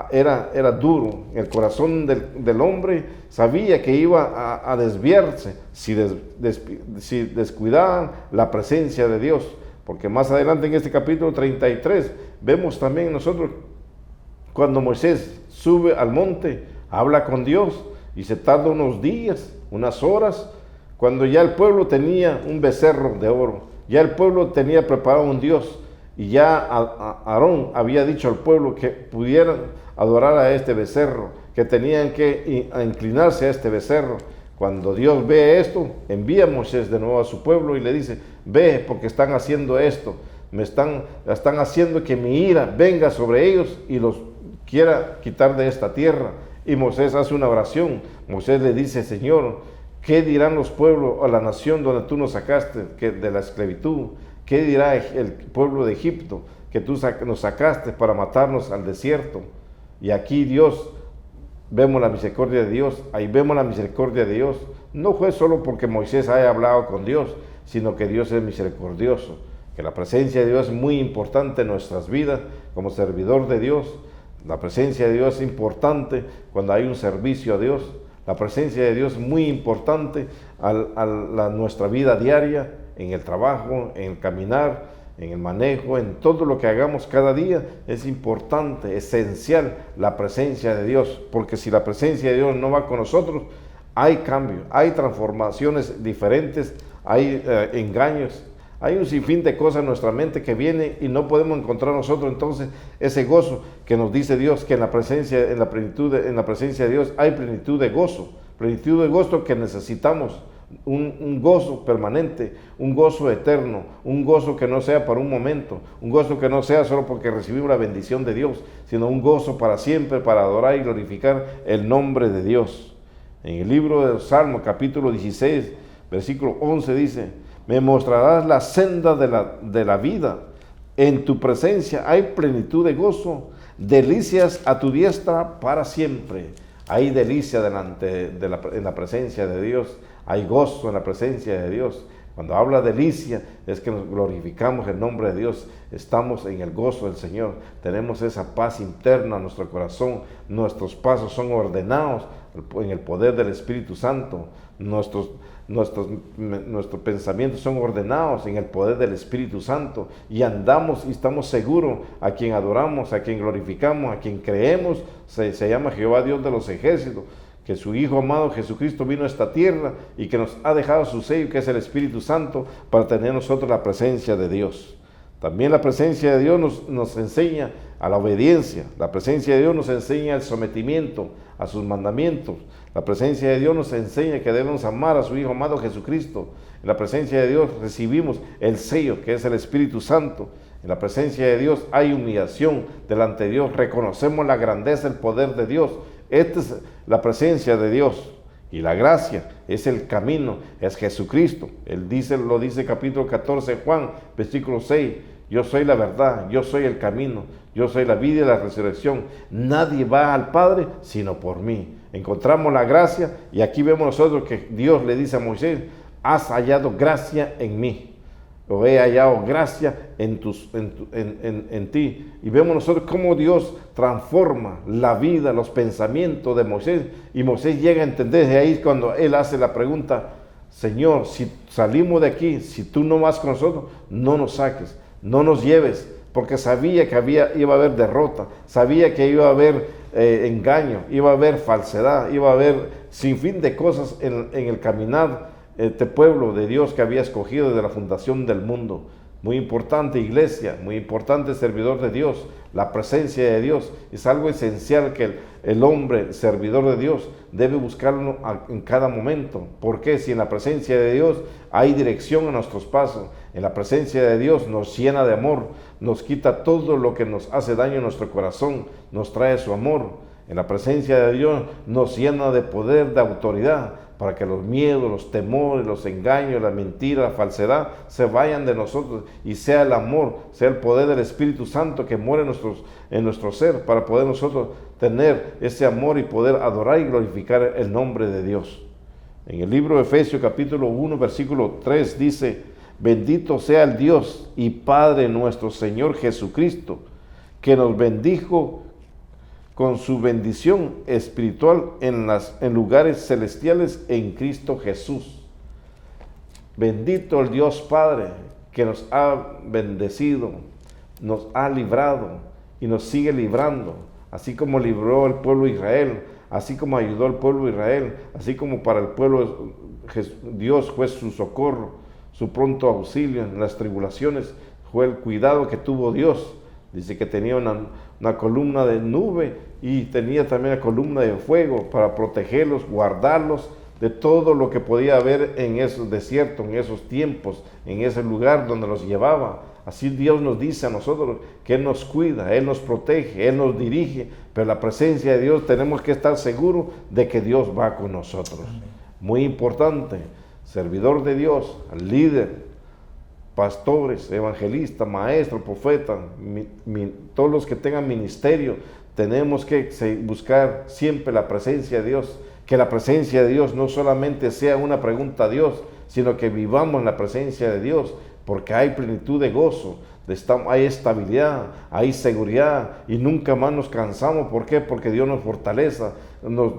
era duro, en el corazón del hombre sabía que iba a desviarse si descuidaban la presencia de Dios. Porque más adelante en este capítulo 33 vemos también nosotros cuando Moisés sube al monte, habla con Dios y se tarda unos días, unas horas, cuando ya el pueblo tenía un becerro de oro, ya el pueblo tenía preparado un Dios, y ya Aarón había dicho al pueblo que pudieran adorar a este becerro, que tenían que inclinarse a este becerro. Cuando Dios ve esto, envía a Moisés de nuevo a su pueblo y le dice: ve, porque están haciendo esto, están haciendo que mi ira venga sobre ellos y los quiera quitar de esta tierra. Y Moisés hace una oración. Moisés le dice: Señor, ¿Qué dirán los pueblos o la nación donde tú nos sacaste de la esclavitud? ¿Qué dirá el pueblo de Egipto que tú nos sacaste para matarnos al desierto? Y aquí Dios, vemos la misericordia de Dios, ahí vemos la misericordia de Dios. No fue solo porque Moisés haya hablado con Dios, sino que Dios es misericordioso, que la presencia de Dios es muy importante en nuestras vidas como servidor de Dios. La presencia de Dios es importante cuando hay un servicio a Dios. La presencia de Dios es muy importante a nuestra vida diaria, en el trabajo, en el caminar, en el manejo, en todo lo que hagamos cada día. Es importante, esencial la presencia de Dios, porque si la presencia de Dios no va con nosotros, hay cambio, hay transformaciones diferentes, hay engaños, hay un sinfín de cosas en nuestra mente que viene y no podemos encontrar nosotros entonces ese gozo que nos dice Dios, que en la presencia de Dios hay plenitud de gozo que necesitamos. Un gozo permanente, un gozo eterno, un gozo que no sea para un momento, un gozo que no sea solo porque recibimos la bendición de Dios, sino un gozo para siempre, para adorar y glorificar el nombre de Dios. En el libro de Salmo, capítulo 16, versículo 11 dice: me mostrarás la senda de la vida, en tu presencia hay plenitud de gozo, delicias a tu diestra para siempre. Hay delicia en la presencia de Dios, hay gozo en la presencia de Dios. Cuando habla delicia es que nos glorificamos el nombre de Dios, estamos en el gozo del Señor, tenemos esa paz interna en nuestro corazón, nuestros pasos son ordenados en el poder del Espíritu Santo, nuestros pensamientos son ordenados en el poder del Espíritu Santo y andamos y estamos seguros a quien adoramos, a quien glorificamos, a quien creemos, se llama Jehová Dios de los ejércitos, que su Hijo amado Jesucristo vino a esta tierra y que nos ha dejado su sello, que es el Espíritu Santo, para tener nosotros la presencia de Dios. También la presencia de Dios nos enseña a la obediencia, la presencia de Dios nos enseña el sometimiento a sus mandamientos, la presencia de Dios nos enseña que debemos amar a su Hijo amado Jesucristo. En la presencia de Dios recibimos el sello, que es el Espíritu Santo. En la presencia de Dios hay humillación delante de Dios, reconocemos la grandeza, el poder de Dios. Esta es la presencia de Dios. Y la gracia es el camino, es Jesucristo. Lo dice capítulo 14 Juan, versículo 6. Yo soy la verdad, yo soy el camino, yo soy la vida y la resurrección. Nadie va al Padre sino por mí. Encontramos la gracia y aquí vemos nosotros que Dios le dice a Moisés: has hallado gracia en mí. O he hallado gracia en ti. Y vemos nosotros cómo Dios transforma la vida, los pensamientos de Moisés. Y Moisés llega a entender, de ahí cuando él hace la pregunta: Señor, si salimos de aquí, si tú no vas con nosotros, no nos saques, no nos lleves. Porque sabía que iba a haber derrota, sabía que iba a haber engaño, iba a haber falsedad, iba a haber sinfín de cosas en el caminar este pueblo de Dios que había escogido desde la fundación del mundo. Muy importante iglesia, muy importante servidor de Dios. La presencia de Dios es algo esencial que el hombre servidor de Dios debe buscarlo en cada momento. Porque si en la presencia de Dios hay dirección a nuestros pasos, en la presencia de Dios nos llena de amor, nos quita todo lo que nos hace daño en nuestro corazón, nos trae su amor. En la presencia de Dios nos llena de poder, de autoridad, para que los miedos, los temores, los engaños, la mentira, la falsedad se vayan de nosotros y sea el amor, sea el poder del Espíritu Santo que muere en nuestro ser, para poder nosotros tener ese amor y poder adorar y glorificar el nombre de Dios. En el libro de Efesios capítulo 1 versículo 3 dice: bendito sea el Dios y Padre nuestro Señor Jesucristo, que nos bendijo con su bendición espiritual en lugares celestiales en Cristo Jesús. Bendito el Dios Padre que nos ha bendecido, nos ha librado y nos sigue librando, así como libró el pueblo de Israel, así como ayudó al pueblo de Israel, así como para el pueblo Dios fue su socorro, su pronto auxilio en las tribulaciones, fue el cuidado que tuvo Dios. Dice que tenía una columna de nube y tenía también la columna de fuego para protegerlos, guardarlos de todo lo que podía haber en esos desiertos, en esos tiempos, en ese lugar donde los llevaba. Así Dios nos dice a nosotros que Él nos cuida, Él nos protege, Él nos dirige, pero la presencia de Dios tenemos que estar seguros de que Dios va con nosotros. Muy importante, servidor de Dios, líder, pastores, evangelistas, maestros, profetas, todos los que tengan ministerio, tenemos que buscar siempre la presencia de Dios. Que la presencia de Dios no solamente sea una pregunta a Dios, sino que vivamos en la presencia de Dios, porque hay plenitud de gozo, hay estabilidad, hay seguridad y nunca más nos cansamos. ¿Por qué? Porque Dios nos fortalece,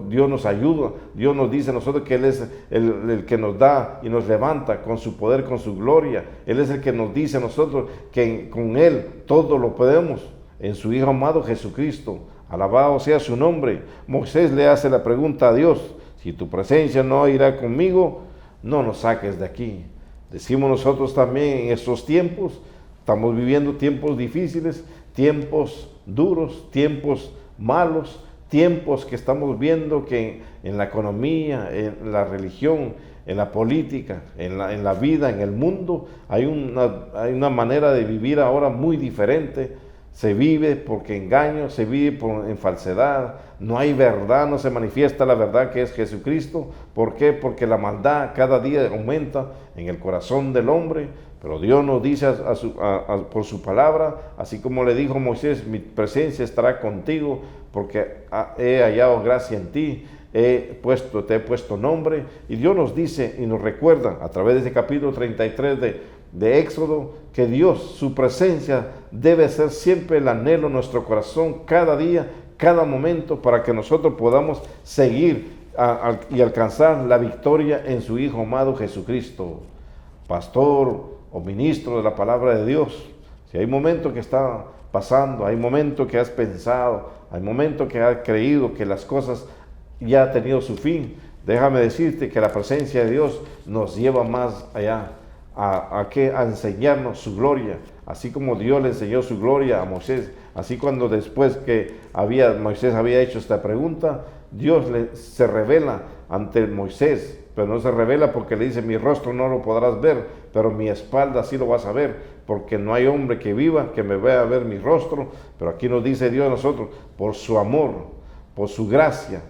Dios nos ayuda, Dios nos dice a nosotros que Él es el que nos da y nos levanta con su poder, con su gloria. Él es el que nos dice a nosotros que con Él todo lo podemos, en su Hijo amado Jesucristo. Alabado sea su nombre. Moisés le hace la pregunta a Dios: si tu presencia no irá conmigo, no nos saques de aquí. Decimos nosotros también en estos tiempos, estamos viviendo tiempos difíciles, tiempos duros, tiempos malos, tiempos que estamos viendo que en la economía, en la religión, en la política, en la vida, en el mundo, hay una manera de vivir ahora muy diferente. Se vive porque engaño, se vive en falsedad, no hay verdad, no se manifiesta la verdad que es Jesucristo. ¿Por qué? Porque la maldad cada día aumenta en el corazón del hombre. Pero Dios nos dice por su palabra, así como le dijo Moisés: mi presencia estará contigo, porque he hallado gracia en ti, te he puesto nombre. Y Dios nos dice y nos recuerda a través de ese capítulo 33 de Éxodo, que Dios, su presencia, debe ser siempre el anhelo en nuestro corazón, cada día, cada momento, para que nosotros podamos seguir y alcanzar la victoria en su Hijo amado Jesucristo. Pastor o ministro de la palabra de Dios, si hay momentos que está pasando, hay momentos que has pensado, hay momentos que has creído que las cosas ya han tenido su fin, déjame decirte que la presencia de Dios nos lleva más allá, a enseñarnos su gloria, así como Dios le enseñó su gloria a Moisés. Así cuando después que Moisés había hecho esta pregunta, Dios se revela ante Moisés, pero no se revela porque le dice: mi rostro no lo podrás ver, pero mi espalda sí lo vas a ver, porque no hay hombre que viva que me vea ver mi rostro. Pero aquí nos dice Dios a nosotros, por su amor, por su gracia,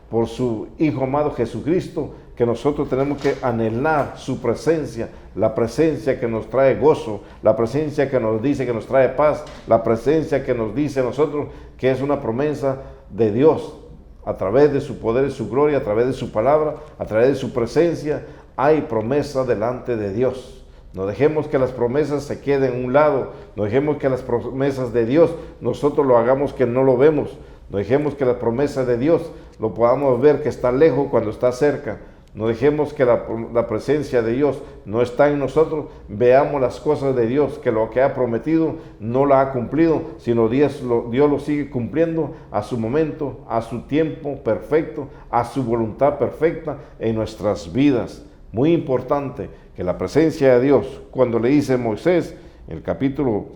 por su Hijo amado Jesucristo, que nosotros tenemos que anhelar su presencia, la presencia que nos trae gozo, la presencia que nos dice que nos trae paz, la presencia que nos dice a nosotros que es una promesa de Dios. A través de su poder y su gloria, a través de su palabra, a través de su presencia, hay promesa delante de Dios. No dejemos que las promesas se queden a un lado, no dejemos que las promesas de Dios nosotros lo hagamos que no lo vemos, no dejemos que las promesas de Dios lo podamos ver que está lejos cuando está cerca. No dejemos que la presencia de Dios no está en nosotros, veamos las cosas de Dios, que lo que ha prometido no la ha cumplido, sino Dios lo sigue cumpliendo a su momento, a su tiempo perfecto, a su voluntad perfecta en nuestras vidas. Muy importante que la presencia de Dios, cuando le dice Moisés, en el capítulo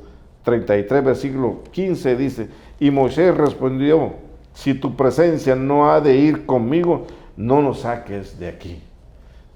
33, versículo 15, dice: y Moisés respondió: si tu presencia no ha de ir conmigo, no nos saques de aquí.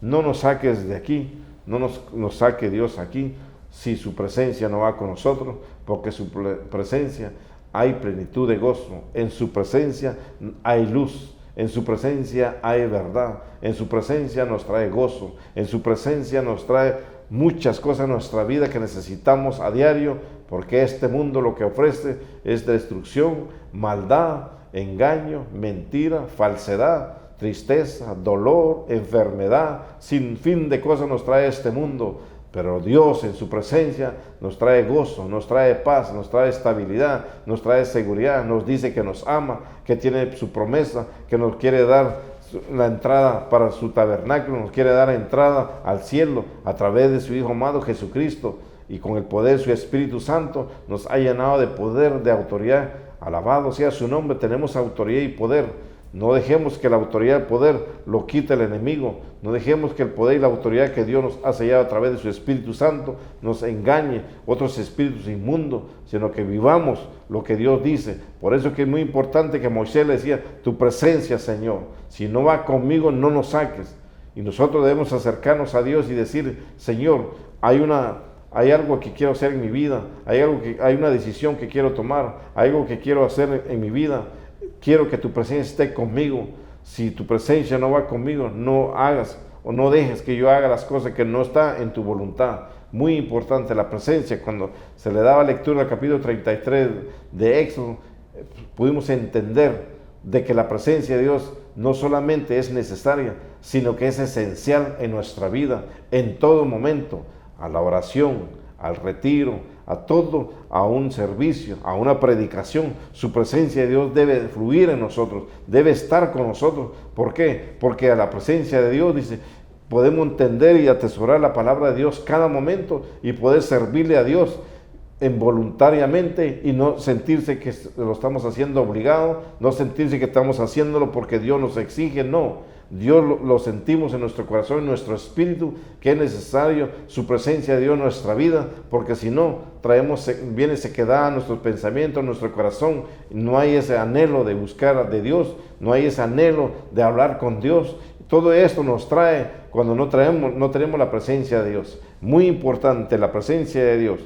No nos saques de aquí, no nos saque Dios aquí, si su presencia no va con nosotros, porque su presencia hay plenitud de gozo, en su presencia hay luz, en su presencia hay verdad, en su presencia nos trae gozo, en su presencia nos trae muchas cosas en nuestra vida que necesitamos a diario, porque este mundo lo que ofrece es destrucción, maldad, engaño, mentira, falsedad, tristeza, dolor, enfermedad, sin fin de cosas nos trae este mundo. Pero Dios en su presencia nos trae gozo, nos trae paz, nos trae estabilidad, nos trae seguridad, nos dice que nos ama, que tiene su promesa, que nos quiere dar la entrada para su tabernáculo, nos quiere dar entrada al cielo a través de su Hijo amado Jesucristo, y con el poder de su Espíritu Santo nos ha llenado de poder, de autoridad. Alabado sea su nombre, tenemos autoridad y poder. No dejemos que la autoridad y el poder lo quite el enemigo. No dejemos que el poder y la autoridad que Dios nos ha sellado a través de su Espíritu Santo nos engañe otros espíritus inmundos, sino que vivamos lo que Dios dice. Por eso que es muy importante que Moisés le decía: tu presencia, Señor, si no va conmigo, no nos saques. Y nosotros debemos acercarnos a Dios y decir: Señor, hay algo que quiero hacer en mi vida, hay una decisión que quiero tomar, hay algo que quiero hacer en mi vida. Quiero que tu presencia esté conmigo. Si tu presencia no va conmigo, no hagas o no dejes que yo haga las cosas que no está en tu voluntad. Muy importante la presencia. Cuando se le daba lectura al capítulo 33 de Éxodo, pudimos entender de que la presencia de Dios no solamente es necesaria, sino que es esencial en nuestra vida, en todo momento, a la oración, al retiro, a todo, a un servicio, a una predicación. Su presencia de Dios debe fluir en nosotros, debe estar con nosotros. ¿Por qué? Porque a la presencia de Dios, dice, podemos entender y atesorar la palabra de Dios cada momento y poder servirle a Dios involuntariamente y no sentirse que lo estamos haciendo obligado, no sentirse que estamos haciéndolo porque Dios nos exige, no. Dios lo sentimos en nuestro corazón, en nuestro espíritu, que es necesario su presencia de Dios en nuestra vida, porque si no, viene sequedad a nuestros pensamientos, a nuestro corazón, no hay ese anhelo de buscar de Dios, no hay ese anhelo de hablar con Dios. Todo esto nos trae cuando no tenemos la presencia de Dios. Muy importante la presencia de Dios.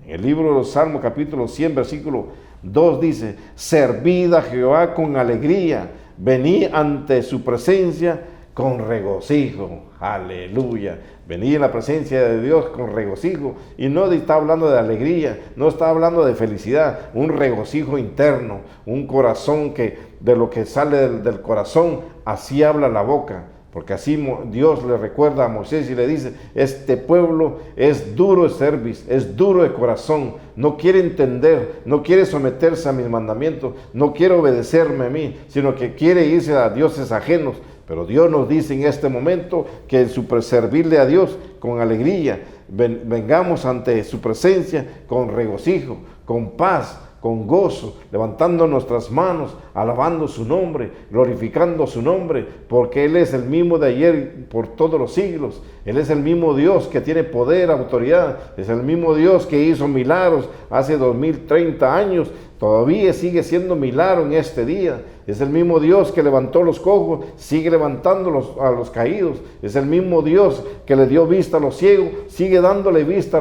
En el libro de los Salmos, capítulo 100, versículo 2 dice: servid a Jehová con alegría, venid ante su presencia con regocijo. Aleluya. Venid en la presencia de Dios con regocijo. Y no está hablando de alegría, no está hablando de felicidad, un regocijo interno, un corazón que de lo que sale del corazón, así habla la boca. Porque así Dios le recuerda a Moisés y le dice: este pueblo es duro de cerviz, es duro de corazón, no quiere entender, no quiere someterse a mis mandamientos, no quiere obedecerme a mí, sino que quiere irse a dioses ajenos. Pero Dios nos dice en este momento que en su servirle a Dios con alegría, vengamos ante su presencia con regocijo, con paz, con gozo, levantando nuestras manos, alabando su nombre, glorificando su nombre, porque Él es el mismo de ayer por todos los siglos. Él es el mismo Dios que tiene poder, autoridad, es el mismo Dios que hizo milagros hace 2030 años, todavía sigue siendo milagro en este día. Es el mismo Dios que levantó los cojos, sigue levantando a los caídos. Es el mismo Dios que le dio vista a los ciegos, sigue dándole vista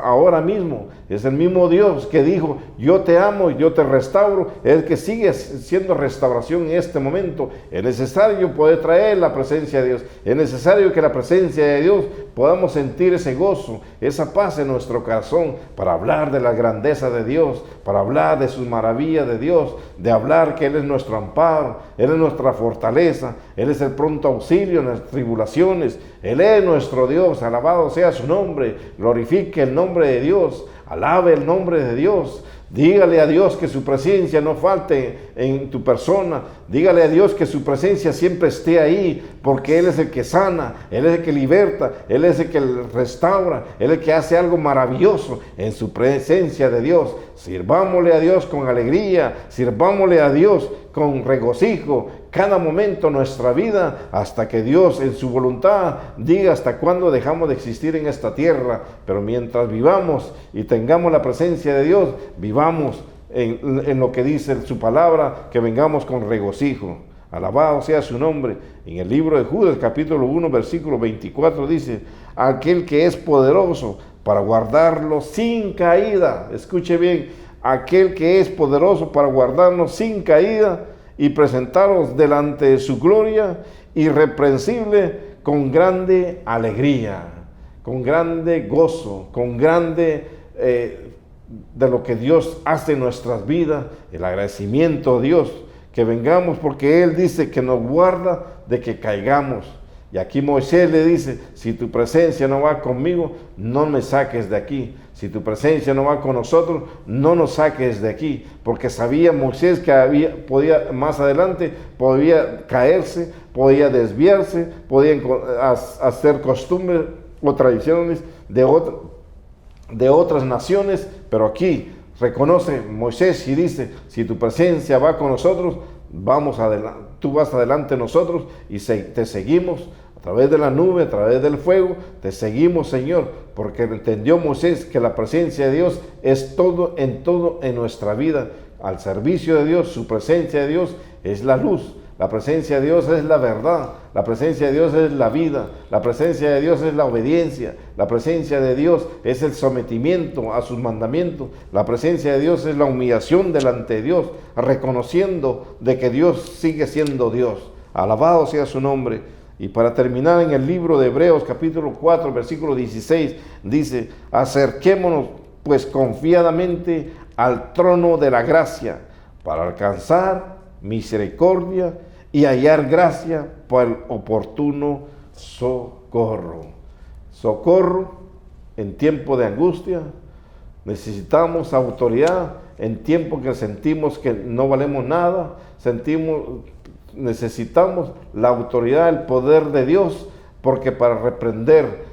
ahora mismo. Es el mismo Dios que dijo: yo te amo, yo te restauro. Es el que sigue siendo restauración en este momento. Es necesario poder traer la presencia de Dios. Es necesario que la presencia de Dios podamos sentir ese gozo, esa paz en nuestro corazón, para hablar de la grandeza de Dios, para hablar de sus maravillas de Dios, de hablar que Él es nuestro amparo, Él es nuestra fortaleza, Él es el pronto auxilio en las tribulaciones, Él es nuestro Dios. Alabado sea su nombre, glorifique el nombre de Dios, alabe el nombre de Dios. Dígale a Dios que su presencia no falte en tu persona. Dígale a Dios que su presencia siempre esté ahí, porque Él es el que sana, Él es el que liberta, Él es el que restaura, Él es el que hace algo maravilloso en su presencia de Dios. Sirvámosle a Dios con alegría, sirvámosle a Dios con regocijo cada momento de nuestra vida, hasta que Dios en su voluntad diga hasta cuándo dejamos de existir en esta tierra. Pero mientras vivamos y tengamos la presencia de Dios, vivamos en lo que dice su palabra, que vengamos con regocijo. Alabado sea su nombre. En el libro de Judas, capítulo 1, versículo 24 dice: aquel que es poderoso para guardarlo sin caída. Escuche bien: aquel que es poderoso para guardarnos sin caída y presentaros delante de su gloria irreprensible con grande alegría, con grande gozo, con grande de lo que Dios hace en nuestras vidas, el agradecimiento a Dios, que vengamos porque Él dice que nos guarda de que caigamos. Y aquí Moisés le dice: si tu presencia no va conmigo, no me saques de aquí. Si tu presencia no va con nosotros, no nos saques de aquí. Porque sabía Moisés que podía más adelante, podía caerse, podía desviarse, podía hacer costumbres o tradiciones de otras naciones. Pero aquí reconoce Moisés y dice: si tu presencia va con nosotros, vamos adelante, tú vas adelante de nosotros y te seguimos. A través de la nube, a través del fuego, te seguimos, Señor, porque entendió Moisés que la presencia de Dios es todo en nuestra vida. Al servicio de Dios, su presencia de Dios es la luz. La presencia de Dios es la verdad, la presencia de Dios es la vida, la presencia de Dios es la obediencia, la presencia de Dios es el sometimiento a sus mandamientos, la presencia de Dios es la humillación delante de Dios, reconociendo de que Dios sigue siendo Dios. Alabado sea su nombre. Y para terminar, en el libro de Hebreos capítulo 4, versículo 16, dice: acerquémonos pues confiadamente al trono de la gracia para alcanzar misericordia y hallar gracia para el oportuno socorro. Socorro en tiempo de angustia. Necesitamos autoridad en tiempo que sentimos que no valemos nada. Necesitamos la autoridad, el poder de Dios, porque para reprender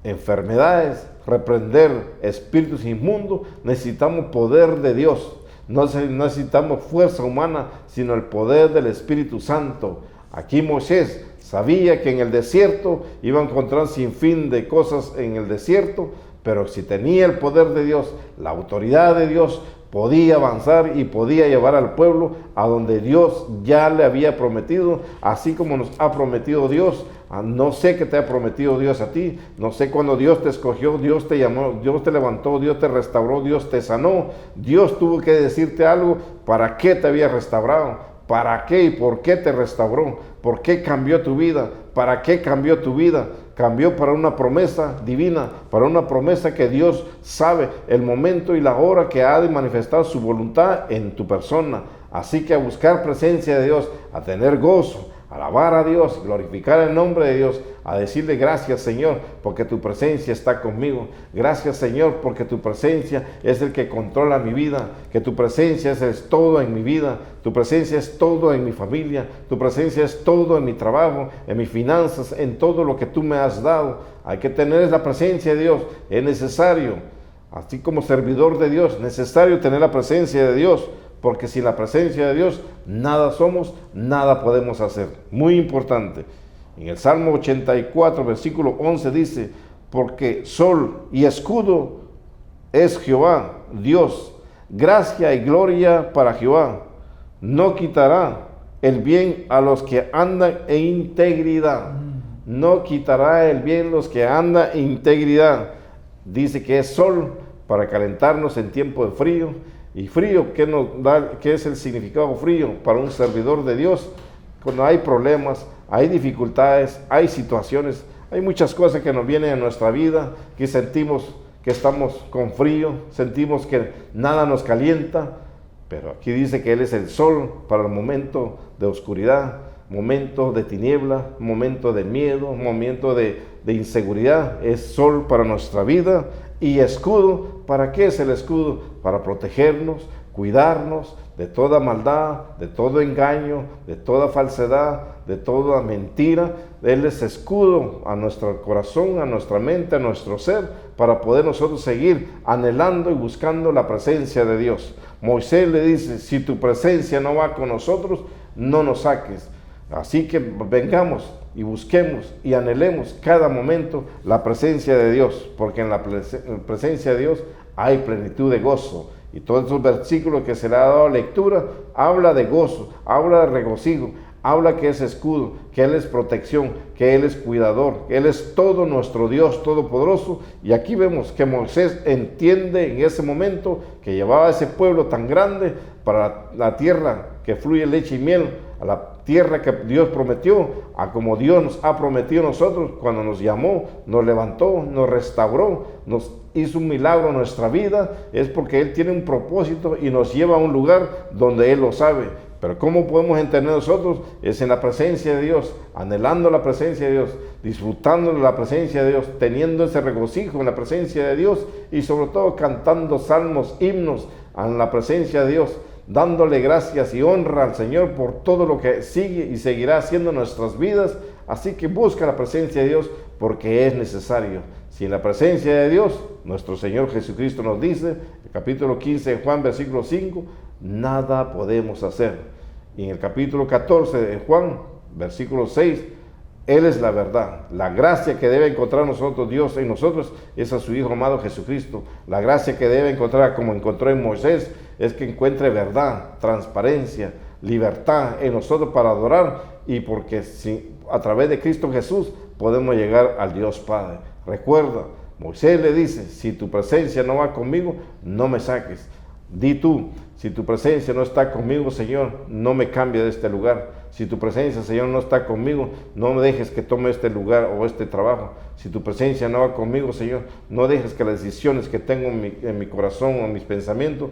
enfermedades, reprender espíritus inmundos, necesitamos poder de Dios. No necesitamos fuerza humana, sino el poder del Espíritu Santo. Aquí Moisés sabía que en el desierto iba a encontrar sin fin de cosas en el desierto, pero si tenía el poder de Dios, la autoridad de Dios, podía avanzar y podía llevar al pueblo a donde Dios ya le había prometido, así como nos ha prometido Dios. No sé qué te ha prometido Dios a ti, no sé cuándo Dios te escogió, Dios te llamó, Dios te levantó, Dios te restauró, Dios te sanó. Dios tuvo que decirte algo para qué te había restaurado, para qué y por qué te restauró, por qué cambió tu vida, para qué cambió tu vida. Cambió para una promesa divina, para una promesa que Dios sabe el momento y la hora que ha de manifestar su voluntad en tu persona. Así que a buscar presencia de Dios, a tener gozo, a alabar a Dios, glorificar el nombre de Dios, a decirle gracias Señor porque tu presencia está conmigo. Gracias Señor porque tu presencia es el que controla mi vida, que tu presencia es todo en mi vida, tu presencia es todo en mi familia, tu presencia es todo en mi trabajo, en mis finanzas, en todo lo que tú me has dado. Hay que tener la presencia de Dios, es necesario, así como servidor de Dios, necesario tener la presencia de Dios. Porque sin la presencia de Dios, nada somos, nada podemos hacer. Muy importante. En el Salmo 84, versículo 11 dice: porque sol y escudo es Jehová, Dios, gracia y gloria para Jehová. No quitará el bien a los que andan en integridad. No quitará el bien los que andan en integridad. Dice que es sol para calentarnos en tiempo de frío. Y frío, ¿qué es el significado frío para un servidor de Dios? Cuando hay problemas, hay dificultades, hay situaciones, hay muchas cosas que nos vienen en nuestra vida, que sentimos que estamos con frío, sentimos que nada nos calienta, pero aquí dice que Él es el sol para el momento de oscuridad, momento de tiniebla, momento de miedo, momento de inseguridad. Es sol para nuestra vida. Y escudo, ¿para qué es el escudo? Para protegernos, cuidarnos de toda maldad, de todo engaño, de toda falsedad, de toda mentira. Él es escudo a nuestro corazón, a nuestra mente, a nuestro ser, para poder nosotros seguir anhelando y buscando la presencia de Dios. Moisés le dice: si tu presencia no va con nosotros, no nos saques. Así que vengamos y busquemos y anhelemos cada momento la presencia de Dios, porque en la presencia de Dios hay plenitud de gozo. Y todos esos versículos que se le ha dado lectura, habla de gozo, habla de regocijo, habla que es escudo, que Él es protección, que Él es cuidador, que Él es todo nuestro Dios todopoderoso. Y aquí vemos que Moisés entiende en ese momento que llevaba a ese pueblo tan grande para la tierra que fluye leche y miel, a la tierra que Dios prometió, a como Dios nos ha prometido a nosotros cuando nos llamó, nos levantó, nos restauró, nos hizo un milagro en nuestra vida. Es porque Él tiene un propósito y nos lleva a un lugar donde Él lo sabe. Pero ¿cómo podemos entender nosotros? Es en la presencia de Dios, anhelando la presencia de Dios, disfrutando de la presencia de Dios, teniendo ese regocijo en la presencia de Dios y sobre todo cantando salmos, himnos en la presencia de Dios, dándole gracias y honra al Señor por todo lo que sigue y seguirá haciendo en nuestras vidas. Así que busca la presencia de Dios porque es necesario. Sin la presencia de Dios, nuestro Señor Jesucristo nos dice, el capítulo 15 de Juan, versículo 5, nada podemos hacer. Y en el capítulo 14 de Juan, versículo 6, Él es la verdad. La gracia que debe encontrar nosotros, Dios en nosotros, es a su Hijo amado Jesucristo. La gracia que debe encontrar, como encontró en Moisés, es que encuentre verdad, transparencia, libertad en nosotros para adorar, y porque a través de Cristo Jesús podemos llegar al Dios Padre. Recuerda, Moisés le dice: si tu presencia no va conmigo, no me saques. Di tú, si tu presencia no está conmigo, Señor, no me cambie de este lugar. Si tu presencia, Señor, no está conmigo, no me dejes que tome este lugar o este trabajo. Si tu presencia no va conmigo, Señor, no dejes que las decisiones que tengo en mi corazón o en mis pensamientos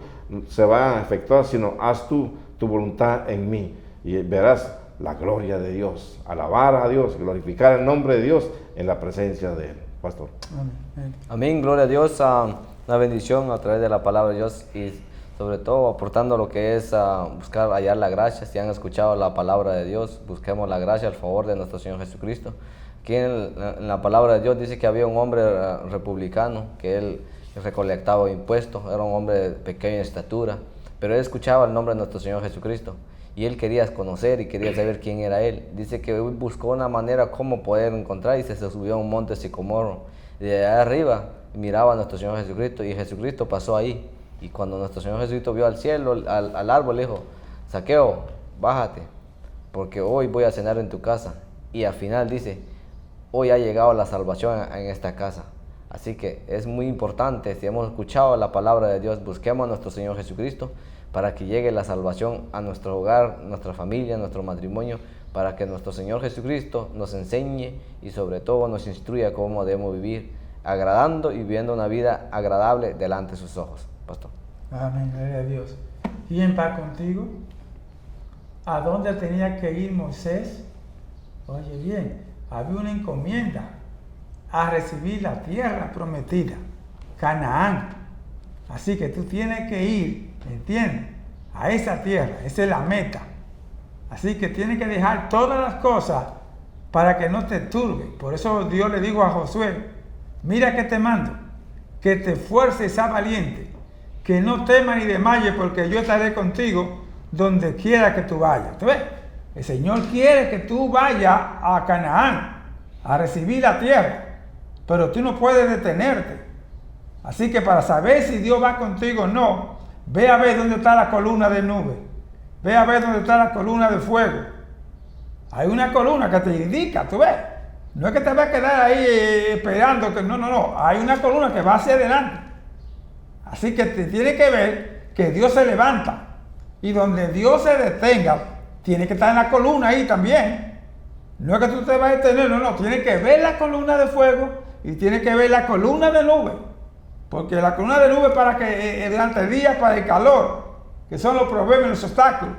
se vayan a efectuar, sino haz tú tu voluntad en mí y verás la gloria de Dios, alabar a Dios, glorificar el nombre de Dios en la presencia de Él. Pastor. Amén. Amén, gloria a Dios. Una bendición a través de la palabra de Dios y sobre todo aportando lo que es buscar hallar la gracia. Si han escuchado la palabra de Dios, busquemos la gracia, el favor de nuestro Señor Jesucristo. Aquí en la palabra de Dios dice que había un hombre republicano, que él recolectaba impuestos, era un hombre de pequeña estatura, pero él escuchaba el nombre de nuestro Señor Jesucristo y él quería conocer y quería saber quién era él. Dice que él buscó una manera cómo poder encontrar y se subió a un monte sicomoro. De allá arriba miraba a nuestro Señor Jesucristo y Jesucristo pasó ahí. Y cuando nuestro Señor Jesucristo vio al cielo, al árbol, le dijo: Zaqueo, bájate, porque hoy voy a cenar en tu casa. Y al final dice: hoy ha llegado la salvación en esta casa. Así que es muy importante, si hemos escuchado la palabra de Dios, busquemos a nuestro Señor Jesucristo para que llegue la salvación a nuestro hogar, nuestra familia, nuestro matrimonio, para que nuestro Señor Jesucristo nos enseñe y sobre todo nos instruya cómo debemos vivir, agradando y viviendo una vida agradable delante de sus ojos. Pastor. Amén, gloria a Dios. ¿Quién va contigo? ¿A dónde tenía que ir Moisés? Oye bien, había una encomienda a recibir la tierra prometida, Canaán. Así que tú tienes que ir, ¿entiendes? A esa tierra, esa es la meta. Así que tienes que dejar todas las cosas para que no te turbe. Por eso Dios le dijo a Josué: mira que te mando, que te esfuerces y seas valiente, que no temas ni desmayes, porque yo estaré contigo donde quiera que tú vayas. ¿Tú ves? El Señor quiere que tú vayas a Canaán, a recibir la tierra, pero tú no puedes detenerte. Así que para saber si Dios va contigo o no, ve a ver dónde está la columna de nube, ve a ver dónde está la columna de fuego. Hay una columna que te indica, ¿tú ves? No es que te vas a quedar ahí esperando, que no, hay una columna que va hacia adelante. Así que te tiene que ver que Dios se levanta. Y donde Dios se detenga, tiene que estar en la columna ahí también. No es que tú te vas a detener, no, tiene que ver la columna de fuego y tiene que ver la columna de nube. Porque la columna de nube para que durante el día para el calor, que son los problemas y los obstáculos.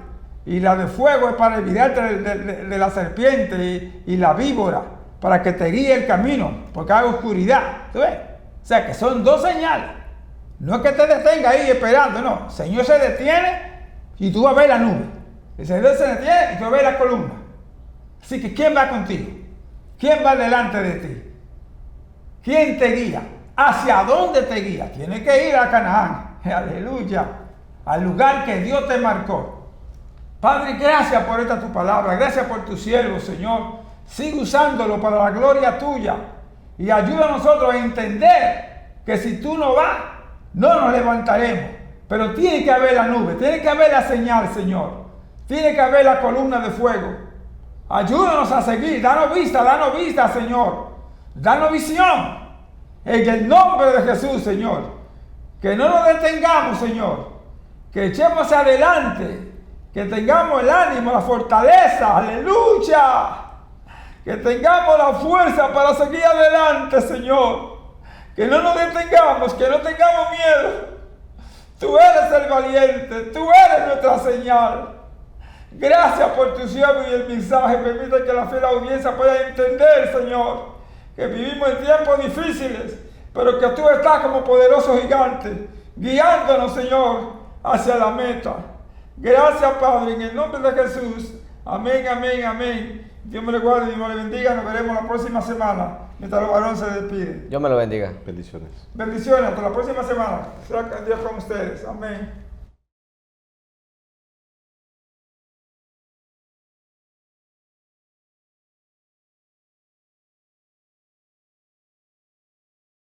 Y la de fuego es para olvidarte de la serpiente y la víbora, para que te guíe el camino, porque hay oscuridad. ¿Tú ves? O sea que son dos señales. No es que te detenga ahí esperando, no. El Señor se detiene y tú vas a ver la nube. El Señor se detiene y tú vas a ver la columna. Así que ¿quién va contigo? ¿Quién va delante de ti? ¿Quién te guía? ¿Hacia dónde te guía? Tienes que ir a Canaán. Aleluya. Al lugar que Dios te marcó. Padre, gracias por esta tu palabra. Gracias por tu siervo, Señor. Sigue usándolo para la gloria tuya. Y ayuda a nosotros a entender que si tú no vas, no nos levantaremos. Pero tiene que haber la nube, tiene que haber la señal, Señor. Tiene que haber la columna de fuego. Ayúdanos a seguir, danos vista, Señor. Danos visión. En el nombre de Jesús, Señor. Que no nos detengamos, Señor. Que echemos adelante. Que tengamos el ánimo, la fortaleza. Aleluya. Que tengamos la fuerza para seguir adelante, Señor. Que no nos detengamos, que no tengamos miedo. Tú eres el valiente, tú eres nuestra señal. Gracias por tu siervo y el mensaje. Permite que la fiel audiencia pueda entender, Señor, que vivimos en tiempos difíciles, pero que tú estás como poderoso gigante, guiándonos, Señor, hacia la meta. Gracias, Padre, en el nombre de Jesús. Amén, amén, amén. Dios me le guarde y Dios me le bendiga. Nos veremos la próxima semana, mientras los varones se despiden. Dios me lo bendiga. Bendiciones. Bendiciones, hasta la próxima semana. Sea Dios con ustedes. Amén.